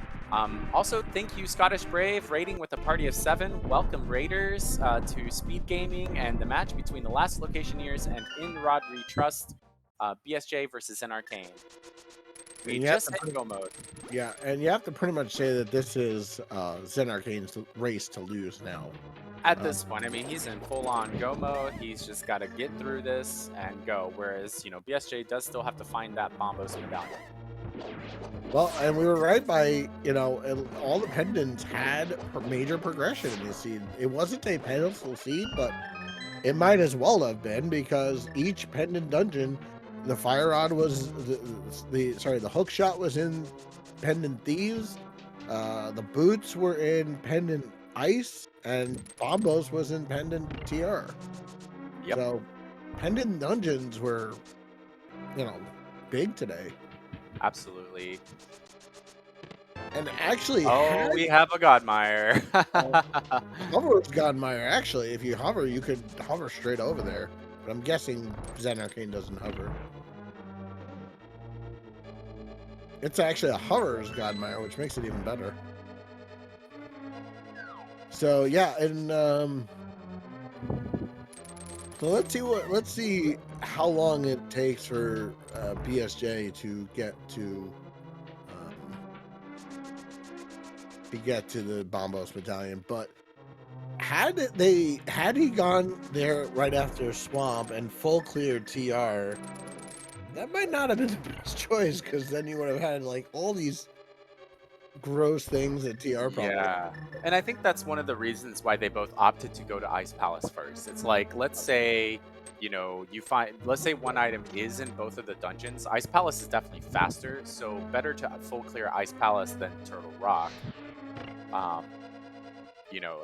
Also, thank you, Scottish Brave, raiding with a party of 7. Welcome, Raiders, to Speed Gaming and the match between the Last Locationeers and In Rod We Trust, BSJ versus Zen Arcane. We And you have just to hit go mode. Yeah, and you have to pretty much say that this is Zen Arcane's race to lose now. At this point, I mean, he's in full-on go mode. He's just got to get through this and go. Whereas, BSJ does still have to find that Bombos medallion. Well, and we were right by, all the pendants had major progression in this seed. It wasn't a pedestal seed, but it might as well have been, because each pendant dungeon, the fire rod was the hook shot was in pendant thieves, the boots were in pendant ice, and bombos was in pendant TR. Yep. So pendant dungeons were, big today. Absolutely. And actually, we have a Godmire. hover is Godmire. Actually, if you hover, you could hover straight over there. But I'm guessing Zen Arcane doesn't hover. It's actually a hover's Godmire, which makes it even better. So yeah, and so let's see how long it takes for BSJ to get to the Bombos medallion. But had he gone there right after Swamp and full cleared TR, that might not have been the best choice, because then you would have had like all these gross things that TR probably. Yeah, and I think that's one of the reasons why they both opted to go to Ice Palace first. It's like, let's say, let's say one item is in both of the dungeons. Ice Palace is definitely faster, so better to full clear Ice Palace than Turtle Rock.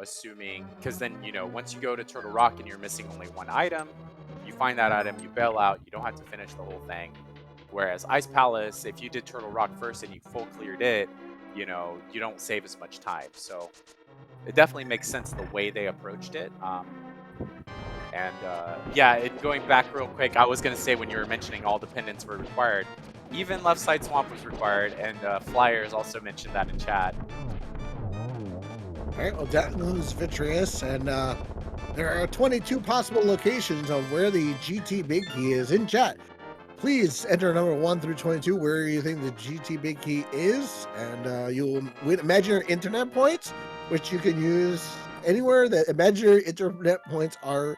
Assuming, because then, once you go to Turtle Rock and you're missing only one item, you find that item, you bail out, you don't have to finish the whole thing. Whereas Ice Palace, if you did Turtle Rock first and you full cleared it, you don't save as much time. So it definitely makes sense the way they approached it. Going back real quick, I was going to say, when you were mentioning all the pendants were required, even Left Side Swamp was required, and Flyers also mentioned that in chat. All right, well, that was Vitreous, and there are 22 possible locations of where the GT Big Key is in chat. Please enter number 1 through 22 where you think the GT Big Key is, and you'll win imaginary internet points, which you can use anywhere that imaginary internet points are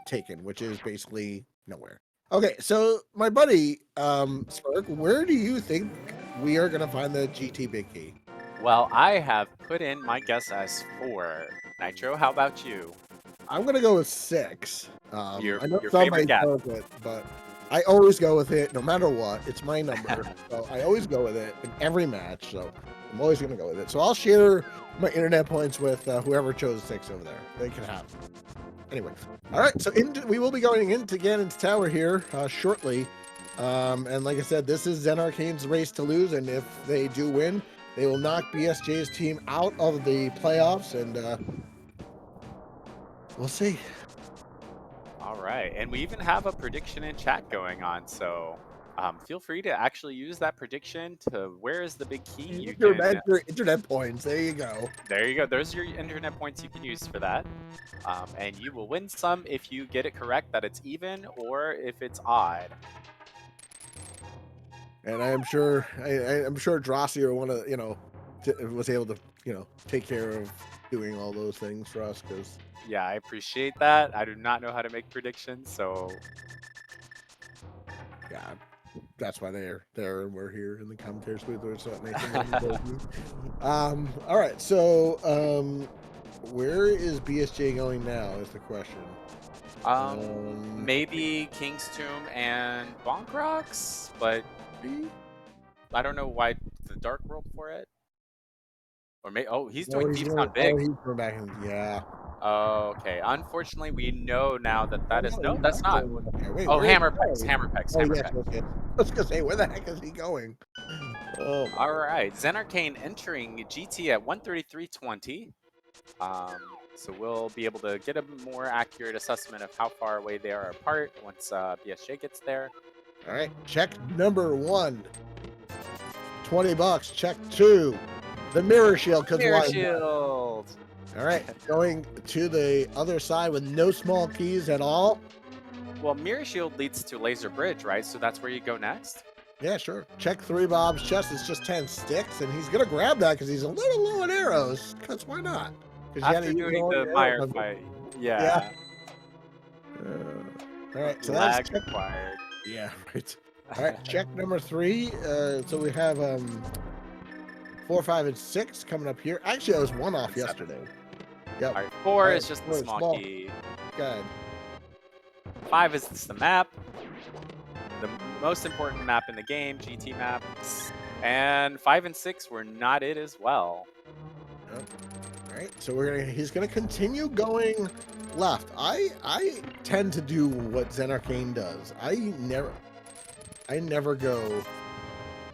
taken, which is basically nowhere. Okay, so my buddy Spark, where do you think we are going to find the GT Big Key? Well, I have put in my guess as 4. Nitro, how about you? I'm going to go with 6. Your I know favorite guess. But I always go with it no matter what. It's my number. So I always go with it in every match. So I'm always going to go with it. So I'll share my internet points with whoever chose 6 over there. They can have it. Anyway. All right. So we will be going into Ganon's Tower here shortly. And like I said, this is Zen Arcane's race to lose. And if they do win, they will knock BSJ's team out of the playoffs. And we'll see. All right, and we even have a prediction in chat going on, so feel free to actually use that prediction to where is the big key. Your internet points. There you go. There you go. Those are your internet points you can use for that, and you will win some if you get it correct that it's even, or if it's odd. And I am sure, I'm sure Drossier was able to, take care of doing all those things for us, because. Yeah, I appreciate that. I do not know how to make predictions, so. Yeah, that's why they're there and we're here in the commentaries booth or something. All right, so where is BSJ going now is the question. Maybe King's Tomb and Bonk Rocks, but I don't know why the Dark World for it. Or he's doing Thieves Not Big. Oh, he's going back in, yeah. Okay, unfortunately, we know now that Oh, that is no, no, he's that's not not. going over there. Wait, Oh, where is he hammer pegs, going? hammer pegs, Oh, hammer yes, pegs. okay. I was gonna say, where the heck is he going? Oh my All god. right, Zenarcane entering GT at 133.20. So we'll be able to get a more accurate assessment of how far away they are apart once BSJ gets there. All right, check number 1. $20. Check 2. The mirror shield, because Mirror why not? shield. All right, going to the other side with no small keys at all. Well, mirror shield leads to laser bridge, right? So that's where you go next. Yeah, sure. Check 3. Bob's chest. It's just 10 sticks, and he's gonna grab that because he's a little low on arrows. Because why not? Because you got to After use doing all the your arrows. Meyer fight. Yeah. Yeah. All right, so that's Lag check. required. Yeah, right. All right, check number 3. So we have 4, 5, and 6 coming up here. Actually, I was 1 off And 7. yesterday. Yep. All right, 4 All right, is just the 4 small key. Good. 5 is the map. The most important map in the game, GT maps. And 5 and 6 were not it as well. Yep. All right, so he's gonna continue going left. I tend to do what Zenarcane does. I never go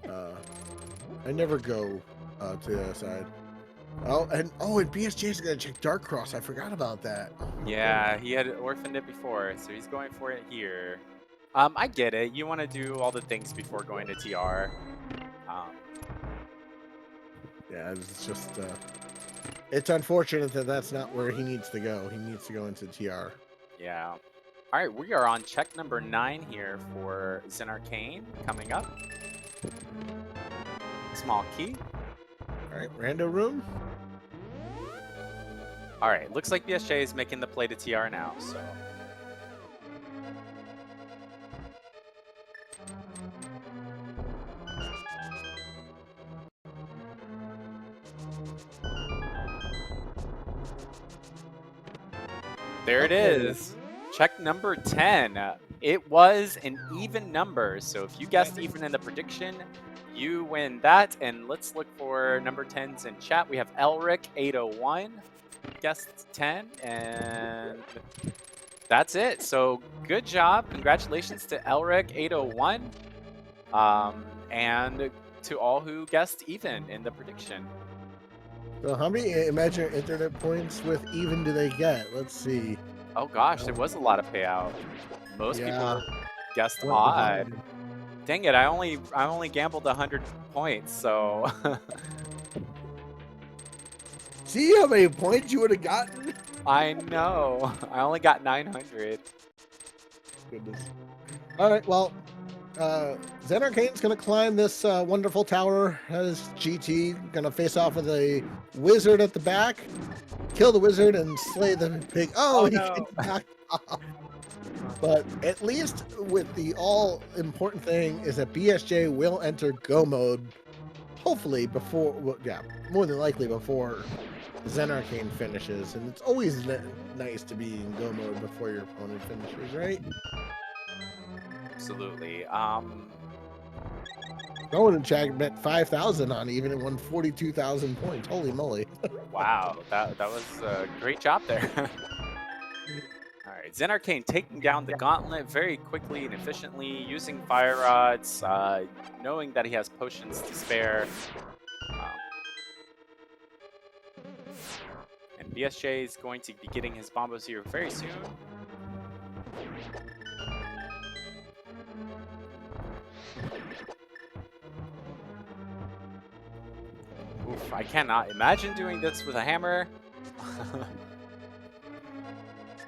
to the other side. And BSJ is gonna check Dark Cross. I forgot about that. Oh, Yeah, he had orphaned it before, so he's going for it here. I get it. You want to do all the things before going to TR. Yeah, it's just it's unfortunate that that's not where he needs to go. He needs to go into TR. Yeah. All right, we are on check number 9 here for Zenarcane coming up. Small key. All right, rando room. All right, looks like BSJ is making the play to TR now, so. There it is. Check number 10. It was an even number, so if you guessed even in the prediction, you win that. And let's look for number 10s in chat. We have Elric801 guessed 10, and that's it. So good job. Congratulations to Elric801, and to all who guessed even in the prediction. So how many imaginary internet points with even do they get? Let's see. Oh gosh, there was a lot of payout. Most people guessed odd. Dang it! I only gambled 100 points, so. See how many points you would have gotten? I know. I only got 900. Goodness. All right. Well, Zenarcane's gonna climb this wonderful tower as GT. Gonna face off with a wizard at the back, kill the wizard, and slay the pig. Oh, he no. gets knocked off. But at least with the all important thing is that BSJ will enter go mode, hopefully before, well, yeah, more than likely before Zenarcane finishes. And it's always nice to be in go mode before your opponent finishes, right? Absolutely. Going and check bet 5,000 on even and won 42,000 points. Holy moly! Wow, that was a great job there. All right, Zenarcane taking down the gauntlet very quickly and efficiently using fire rods, knowing that he has potions to spare. And BSJ is going to be getting his bombos here very soon. Oof, I cannot imagine doing this with a hammer.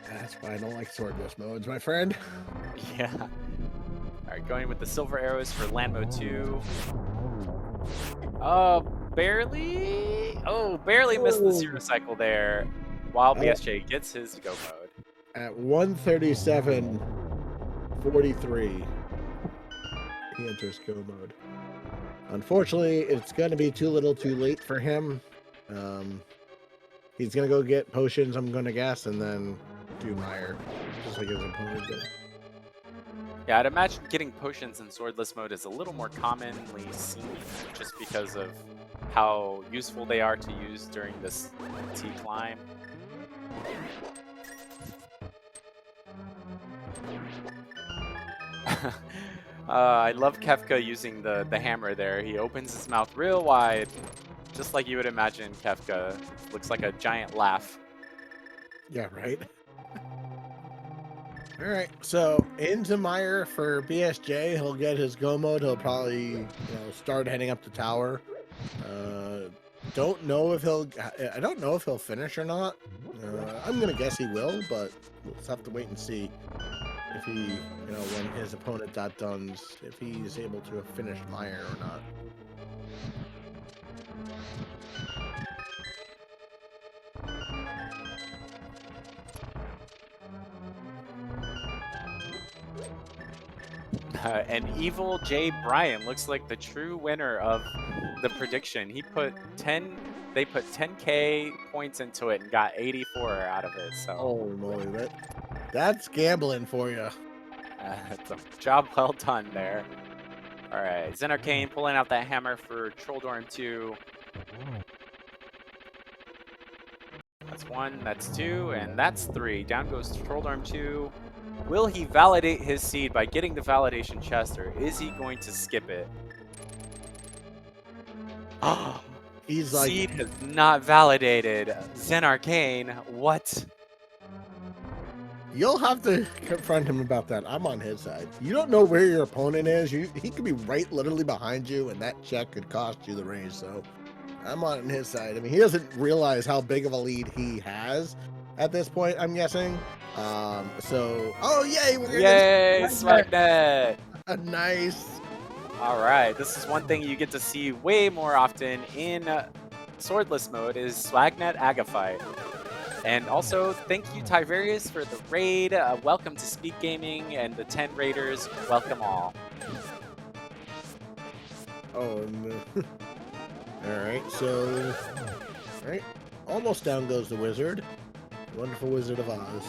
That's why I don't like swordless modes, my friend. Yeah. All right, going with the silver arrows for land mode 2. Barely. Oh, barely missed the zero cycle there. While BSJ gets his go mode. At 137.43, he enters go mode. Unfortunately, it's going to be too little too late for him. He's going to go get potions, I'm going to guess, and then do Meyer, just like his opponent did. Yeah, I'd imagine getting potions in swordless mode is a little more commonly seen just because of how useful they are to use during this T climb. I love Kefka using the hammer there. He opens his mouth real wide, just like you would imagine Kefka. Looks like a giant laugh. Yeah, right. All right, so into Meyer for BSJ. He'll get his go mode. He'll probably start heading up the tower. Don't know if he'll. I don't know if he'll finish or not. I'm gonna guess he will, but we'll just have to wait and see if he, when his opponent done, if he's able to finish Meyer or not. And Evil J. Bryan looks like the true winner of the prediction. He put 10. They put 10K points into it and got 84 out of it. So. Oh moly, that's gambling for you. It's a job well done there. All right, Zenarkane pulling out that hammer for Trolldorm 2. That's 1, that's 2, and that's 3. Down goes Trolldorm 2. Will he validate his seed by getting the validation chest, or is he going to skip it? Oh, he's like, seed has not validated. Zenarkane, what? You'll have to confront him about that. I'm on his side. You don't know where your opponent is. He could be right literally behind you, and that check could cost you the raise. So I'm on his side. I mean, he doesn't realize how big of a lead he has at this point, I'm guessing. Oh, yay. Yay, SpeedGaming. Nice. All right, this is one thing you get to see way more often in swordless mode is Swagnet Agafight. And also, thank you, Tiverius, for the raid. Welcome to SpeedGaming, and the 10 raiders. Welcome all. Oh, no. All right, so, all right, almost down goes the wizard. Wonderful Wizard of Oz.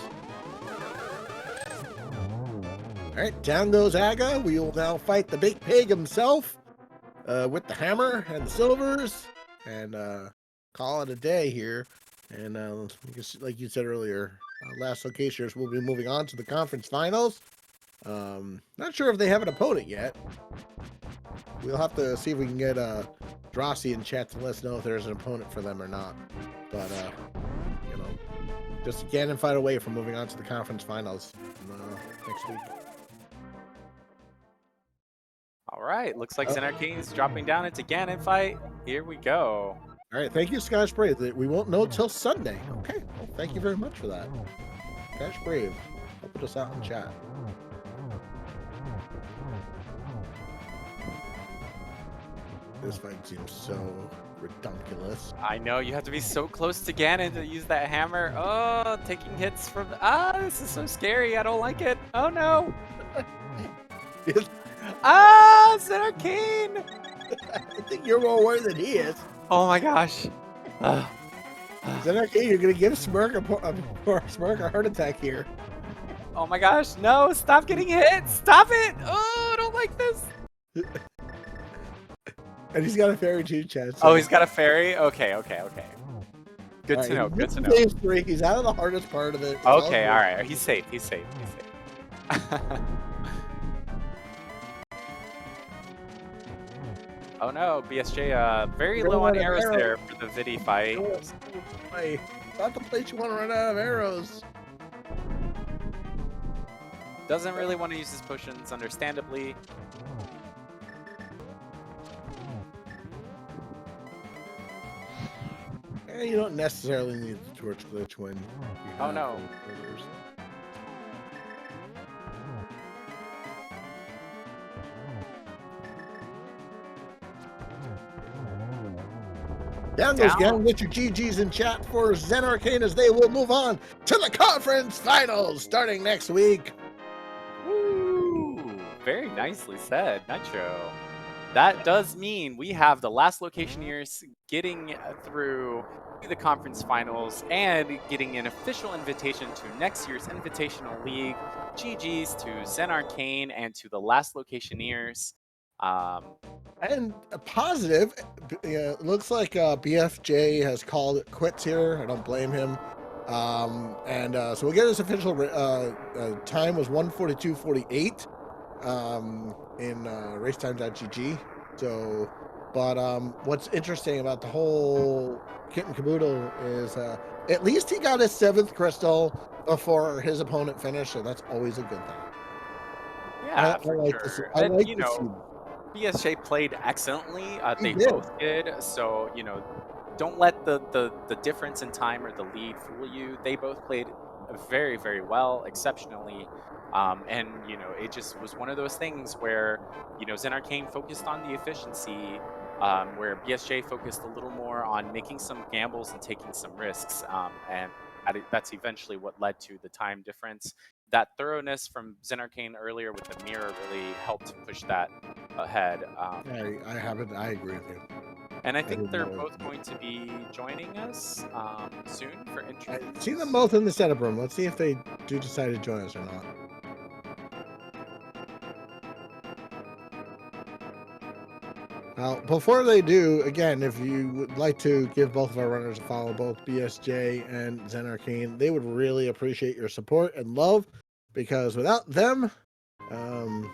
All right, down goes Aga. We will now fight the big pig himself with the hammer and the silvers, and call it a day here. And like you said earlier, Last Locationeers will be moving on to the conference finals. Not sure if they have an opponent yet. We'll have to see if we can get Drossi in chat to let us know if there's an opponent for them or not. But just a Ganon fight away from moving on to the conference finals next week. All right, looks like Zenarkane is dropping down into Ganon fight. Here we go. All right, thank you, Sky's Brave. We won't know till Sunday. Okay, well, thank you very much for that. Sky's Brave, help us out in chat. This fight seems so ridiculous. I know, you have to be so close to Ganon to use that hammer. Oh, taking hits from... this is so scary. I don't like it. Oh, no. Zenarkane! I think you're more worried than he is. Oh, my gosh. Zenarkane, you're going to give Smirk a heart attack here. Oh, my gosh. No, stop getting hit. Stop it. Oh, I don't like this. And he's got a fairy too, Chad. So. Oh, he's got a fairy? Okay. Good to know. Good to know. Phase 3. He's out of the hardest part of it. It's okay, all right. He's safe. Oh no, BSJ, very low on arrows there for the Vidi fight. Not the place you want to run out of arrows. Doesn't really want to use his potions, understandably. You don't necessarily need the torch glitch when you oh no. Orders. Down goes Ganon. Get your GGs in chat for Zenarkane as they will move on to the conference finals starting next week. Woo! Very nicely said, Nitro. That does mean we have the Last Locationeers getting through the conference finals and getting an official invitation to next year's Invitational League. GG's to Zenarkane and to the Last Locationeers. And a positive, it looks like BFJ has called it quits here. I don't blame him. So again, his official time was 1:42.48 in racetime.gg. So, but what's interesting about the whole kit and caboodle is at least he got his 7th crystal before his opponent finished, so that's always a good thing. I Yeah, for like to see. sure. I And like to see. BSJ played excellently. He They did. both did. So, don't let the difference in time or the lead fool you. They both played very, very well, exceptionally. And, it just was one of those things where, Zen Arcane focused on the efficiency, where BSJ focused a little more on making some gambles and taking some risks. And that's eventually what led to the time difference. That thoroughness from Zen Arcane earlier with the mirror really helped push that ahead. I agree with you. And I I think didn't they're know both going to be joining us soon for I interviews. see them both in the setup room. Let's see if they do decide to join us or not. Now, before they do, again, if you would like to give both of our runners a follow, both BSJ and Zen Arcane, they would really appreciate your support and love, because without them, um,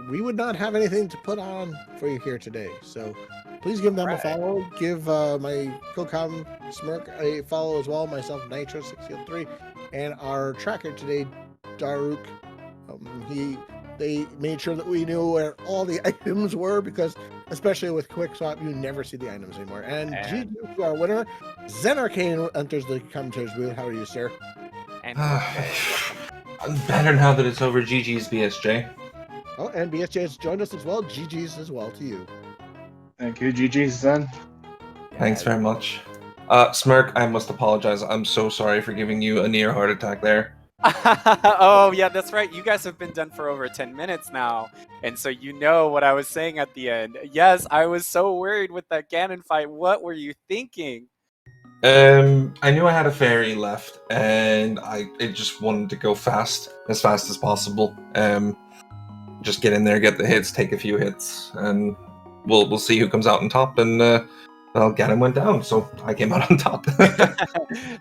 we would not have anything to put on for you here today. So please give them a Right. follow. Give my co-com Smirk a follow as well, myself, Nitro603, and our tracker today, Daruk. They made sure that we knew where all the items were, because especially with quick swap, you never see the items anymore. And And GG to our winner, Zen Arcane enters the commentator's booth. How are you, sir? and BSJ, welcome. I'm better now that it's over. GG's BSJ. Oh, and BSJ has joined us as well. GG's as well to you. Thank you, GG's then. Thanks very much. Smirk, I must apologize. I'm so sorry for giving you a near heart attack there. Oh, yeah, that's right. You guys have been done for over 10 minutes now. And so you know what I was saying at the end. Yes, I was so worried with that Ganon fight. What were you thinking? I knew I had a fairy left, and I just wanted to go fast as possible. Just get in there, get the hits, take a few hits, and we'll see who comes out on top. And well, Ganon went down, so I came out on top.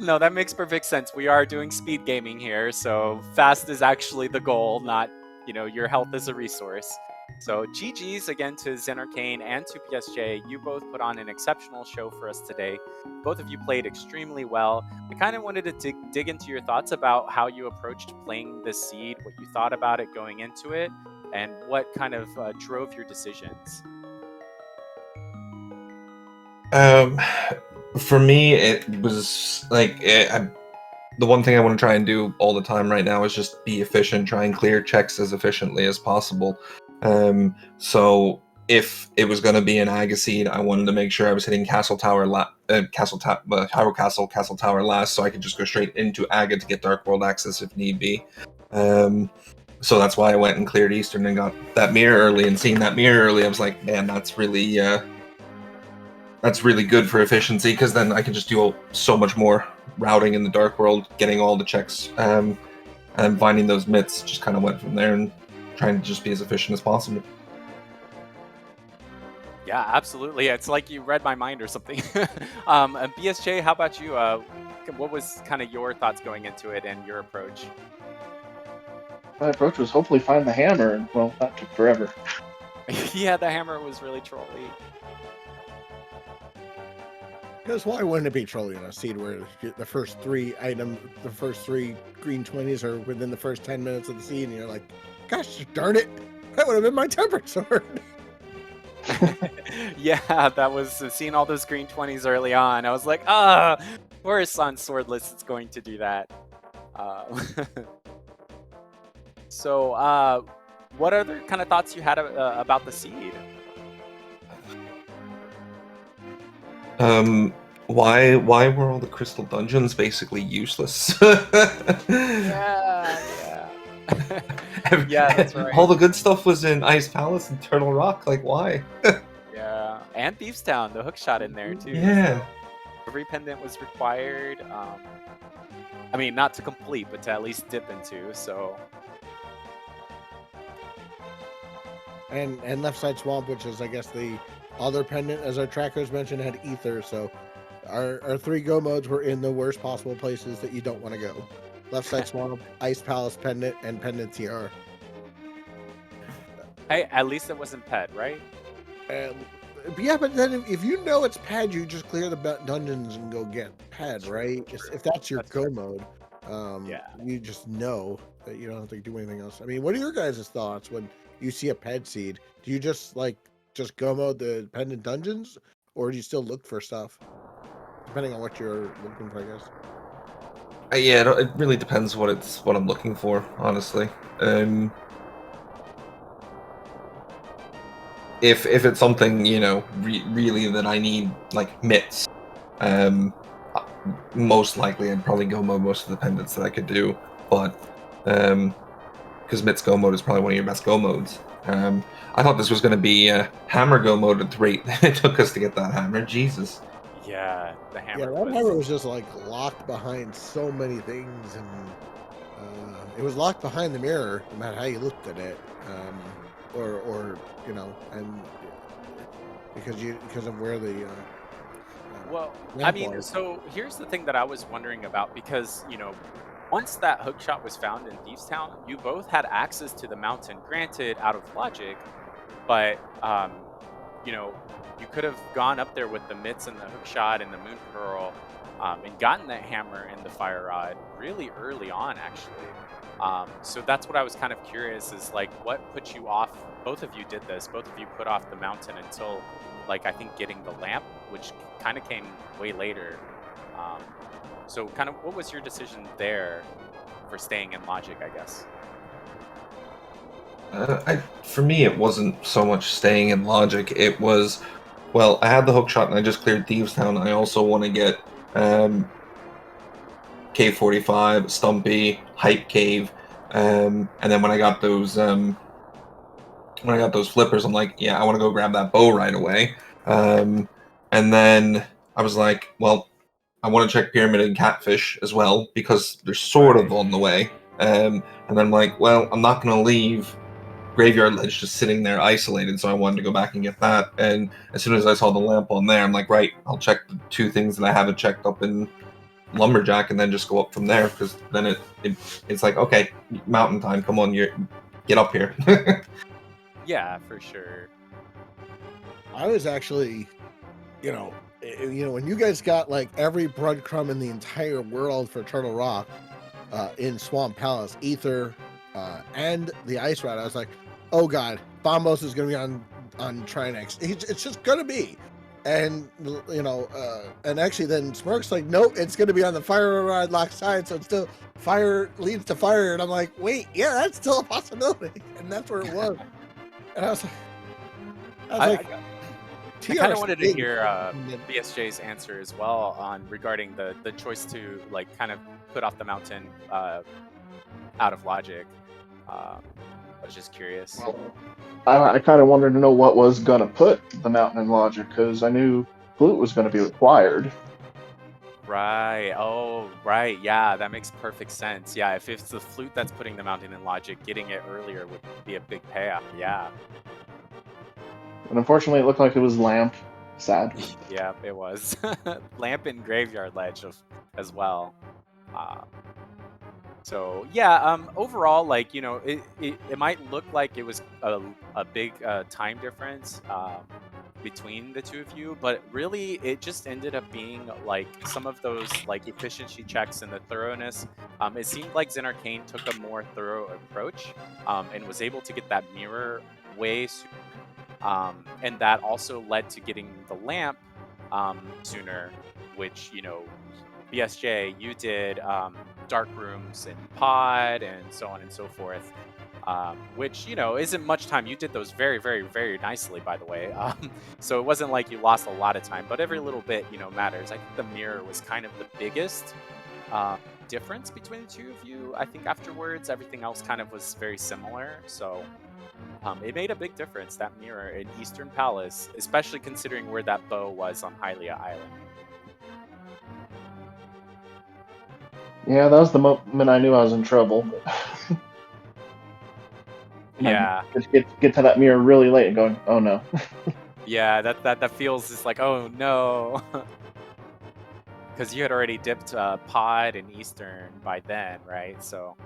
No, that makes perfect sense. We are doing speed gaming here, so fast is actually the goal, not, your health is a resource. So GG's again to Zen Arcane and to PSJ. You both put on an exceptional show for us today. Both of you played extremely well. I kind of wanted to dig into your thoughts about how you approached playing this seed, what you thought about it going into it, and what kind of drove your decisions. For me, it was like the one thing I want to try and do all the time right now is just be efficient, try and clear checks as efficiently as possible. So if it was going to be an Agaseed, I wanted to make sure I was hitting Castle Tower, Hyrule Castle Tower last, so I could just go straight into Aga to get Dark World access if need be. So that's why I went and cleared Eastern and got that mirror early. And seeing that mirror early, I was like, man, that's really good for efficiency, because then I can just do so much more routing in the Dark World, getting all the checks, and finding those myths. Just kind of went from there and trying to just be as efficient as possible. Yeah, absolutely. It's like you read my mind or something. BSJ, how about you? What was kind of your thoughts going into it and your approach? My approach was hopefully find the hammer, and well, that took forever. Yeah, the hammer was really trolly. Because why wouldn't it be trolling on a seed where the first three green 20s are within the first 10 minutes of the seed, and you're like, gosh darn it, that would have been my temperate sword. Yeah, that was seeing all those green 20s early on. I was like, course on Swordless it's going to do that. So, what other kind of thoughts you had about the seed? Why were all the crystal dungeons basically useless? Yeah. Yeah, that's right. All the good stuff was in Ice Palace and Turtle Rock. Like, why? Yeah, and Thieves Town, the hook shot in there too. Yeah. So every pendant was required. I mean, not to complete, but to at least dip into. So. And Left Side Swamp, which is, I guess, the other pendant, as our trackers mentioned, had ether. So our 3 go modes were in the worst possible places that you don't want to go. Left side swamp, Ice Palace Pendant, and Pendant TR. Hey, at least it wasn't Ped, right? But yeah, but then if you know it's Ped, you just clear the dungeons and go get Ped, right? If that's your go mode, you just know that you don't have to do anything else. I mean, what are your guys' thoughts when you see a Ped seed? Do you just go mode the pendant dungeons, or do you still look for stuff? Depending on what you're looking for, I guess. Yeah, it really depends what I'm looking for, honestly. If it's something, you know, really that I need, like mitts, most likely I'd probably go mode most of the pendants that I could do, but because mitts go mode is probably one of your best go modes. I thought this was going to be hammer go mode at the rate it took us to get that hammer. Jesus. Yeah, the hammer. Yeah, that hammer was just like locked behind so many things, and it was locked behind the mirror, no matter how you looked at it, or you know, and because of where the well, I mean, so here's the thing that I was wondering about, because you know, once that hookshot was found in Thieves Town, you both had access to the mountain, granted out of logic, but you know, you could have gone up there with the mitts and the hookshot and the moon pearl, and gotten that hammer and the fire rod really early on, actually. So that's what I was kind of curious, is like, what put you off? Both of you did this. Both of you put off the mountain until, like, I think getting the lamp, which kind of came way later. So kind of, what was your decision there for staying in logic, I guess? For me, it wasn't so much staying in logic. It was, well, I had the hookshot and I just cleared Thieves Town. I also want to get Cave 45, Stumpy, Hype Cave, and then when I got those flippers, I'm like, yeah, I want to go grab that bow right away. And then I was like, well, I want to check Pyramid and Catfish as well, because they're sort of on the way. And then I'm like, well, I'm not going to leave Graveyard Ledge just sitting there isolated, so I wanted to go back and get that. And as soon as I saw the lamp on there, I'm like, right, I'll check the 2 things that I haven't checked up in Lumberjack, and then just go up from there, because then it's like, okay, mountain time, come on, get up here. Yeah, for sure. I was actually, you know, when you guys got like every breadcrumb in the entire world for Turtle Rock, in Swamp Palace, Ether, and the Ice Rod, I was like, oh god, Bombos is gonna be on Trinex. It's just gonna be. And you know, and actually then Smirk's like, nope, it's gonna be on the Fire Rod lock side, so it's still fire leads to fire. And I'm like, wait, yeah, that's still a possibility. And that's where it was. And I was like, I kind of wanted to hear BSJ's answer as well on regarding the choice to like kind of put off the mountain out of logic. I was just curious. Well, I kind of wanted to know what was going to put the mountain in logic, because I knew flute was going to be required. Right. Oh, right. Yeah, that makes perfect sense. Yeah, if it's the flute that's putting the mountain in logic, getting it earlier would be a big payoff. Yeah. But unfortunately, it looked like it was Lamp. Sad. Yeah, it was. Lamp and Graveyard Ledge as well. So yeah, overall, like, you know, it might look like it was a big time difference between the two of you, but really it just ended up being like some of those like efficiency checks and the thoroughness. It seemed like Zen Arcane took a more thorough approach and was able to get that mirror way sooner. And that also led to getting the lamp sooner, which, you know, BSJ, you did dark rooms and pod and so on and so forth, which, you know, isn't much time. You did those very, very, very nicely, by the way. So it wasn't like you lost a lot of time, but every little bit, you know, matters. I think the mirror was kind of the biggest difference between the two of you. I think afterwards, everything else kind of was very similar. So it made a big difference, that mirror in Eastern Palace, especially considering where that bow was on Hylia Island. Yeah, that was the moment I knew I was in trouble. Yeah. Just get to that mirror really late and going, oh no. Yeah, that feels just like, oh no. because you had already dipped Pod and Eastern by then, right? So.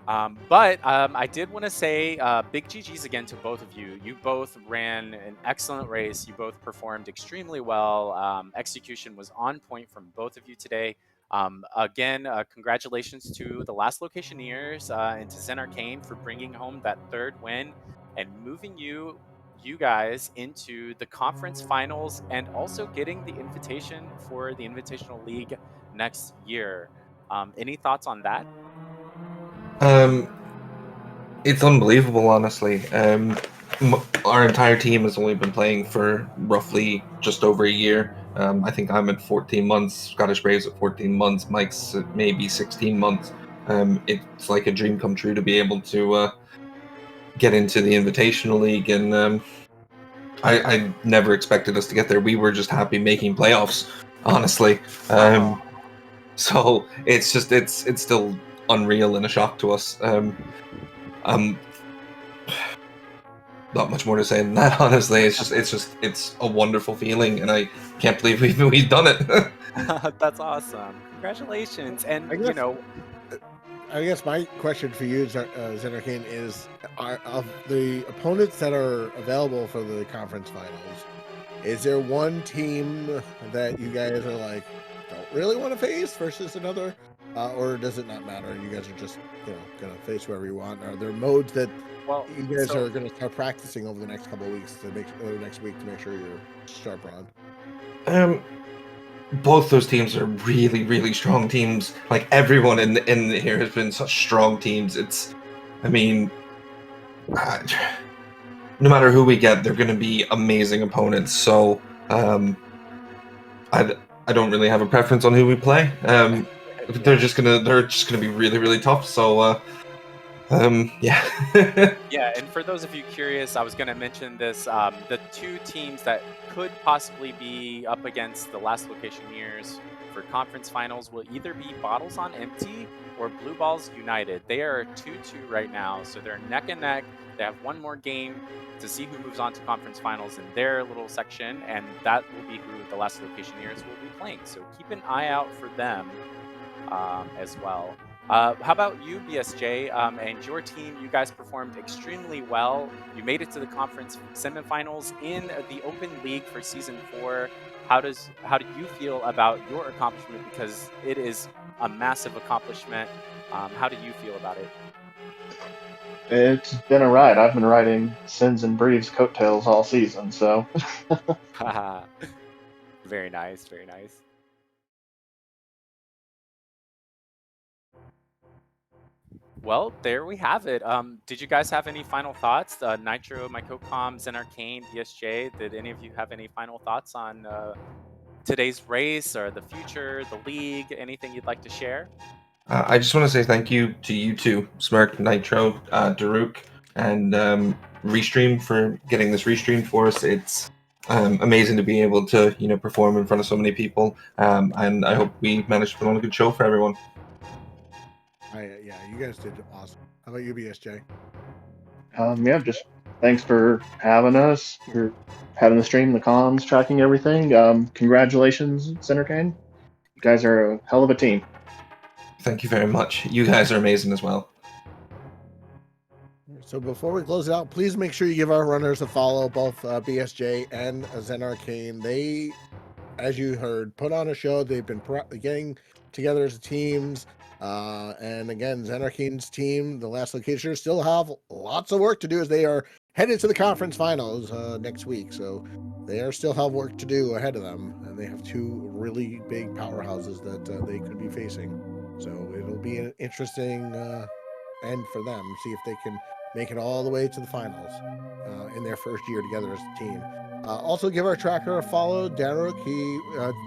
But I did want to say big GGs again to both of you. You both ran an excellent race. You both performed extremely well. Execution was on point from both of you today. Again, congratulations to the Last Locationeers and to Zen Arcane for bringing home that third win and moving you guys into the conference finals and also getting the invitation for the Invitational League next year. Any thoughts on that? It's unbelievable, honestly. Our entire team has only been playing for roughly just over a year. I think I'm at 14 months. Scottish Braves at 14 months. Mike's at maybe 16 months. It's like a dream come true to be able to get into the Invitational League, and I never expected us to get there. We were just happy making playoffs, honestly. So it's still unreal and a shock to us. Not much more to say than that, honestly. It's a wonderful feeling, and I can't believe we've done it. That's awesome. Congratulations. And, I you guess, know, I guess my question for you, Zenarkane, is of the opponents that are available for the conference finals, is there one team that you guys are like, don't really want to face versus another? Or does it not matter? You guys are just, going to face whoever you want? Are there modes that well, you guys so are going to start practicing over the next couple of weeks next week to make sure you're sharp on? Both those teams are really, really strong teams. Like everyone in here has been such strong teams. I mean, no matter who we get, they're going to be amazing opponents. So, I don't really have a preference on who we play. They're just gonna be really, really tough. So, yeah. yeah, and for those of you curious, I was going to mention this. The two teams that could possibly be up against the Last Locationeers for conference finals will either be Bottles on Empty or Blue Balls United. They are 2-2 right now, so they're neck and neck. They have one more game to see who moves on to conference finals in their little section, and that will be who the Last Locationeers will be playing. So keep an eye out for them as well. How about you, BSJ, and your team? You guys performed extremely well. You made it to the conference semifinals in the Open League for Season 4. How do you feel about your accomplishment? Because it is a massive accomplishment. How do you feel about it? It's been a ride. I've been riding Sins and Breeves' coattails all season, so. Very nice, very nice. Well, there we have it. Did you guys have any final thoughts? Nitro, my co-com, Zen Arcane, BSJ, did any of you have any final thoughts on today's race or the future, the league, anything you'd like to share? I just want to say thank you to you two, Smirk, Nitro, Daruk, and Restream for getting this restreamed for us. It's amazing to be able to perform in front of so many people, and I hope we managed to put on a good show for everyone. Yeah, you guys did awesome. How about you, BSJ? Yeah, just thanks for having us, for having the stream, the comms, tracking everything. Congratulations, Center Kane. You guys are a hell of a team. Thank you very much. You guys are amazing as well. So before we close it out, please make sure you give our runners a follow, both BSJ and Zen Arcane. They, as you heard, put on a show. They've been getting together as teams. And again, Zen Arcane's team, the Last Locationeers, still have lots of work to do as they are headed to the conference finals next week. So they still have work to do ahead of them. And they have two really big powerhouses that they could be facing. So it'll be an interesting end for them. See if they can make it all the way to the finals in their first year together as a team. Also give our tracker a follow, Daruk. He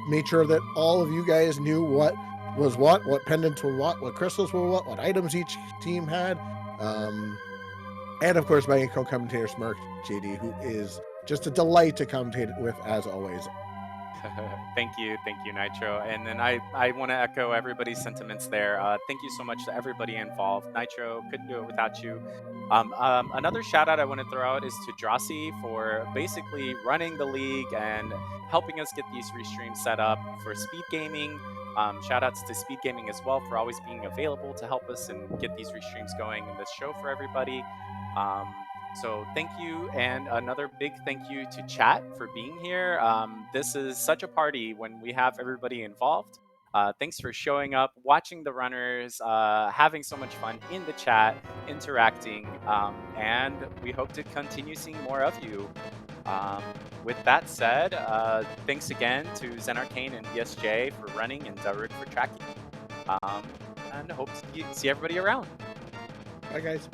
made sure that all of you guys knew what was what pendants were what crystals were what items each team had. And of course my co-commentator Smirk JD, who is just a delight to commentate with as always. Thank you, Nitro. And then I want to echo everybody's sentiments there. Thank you so much to everybody involved. Nitro, couldn't do it without you. Another shout out I want to throw out is to Drossi for basically running the league and helping us get these restreams set up for SpeedGaming. Shout outs to SpeedGaming as well for always being available to help us and get these restreams going in this show for everybody. So thank you, and another big thank you to chat for being here. This is such a party when we have everybody involved. Thanks for showing up, watching the runners, having so much fun in the chat, interacting, and we hope to continue seeing more of you. With that said, thanks again to Zen Arcane and BSJ for running and Daruk for tracking. And hope to see everybody around. Bye, guys.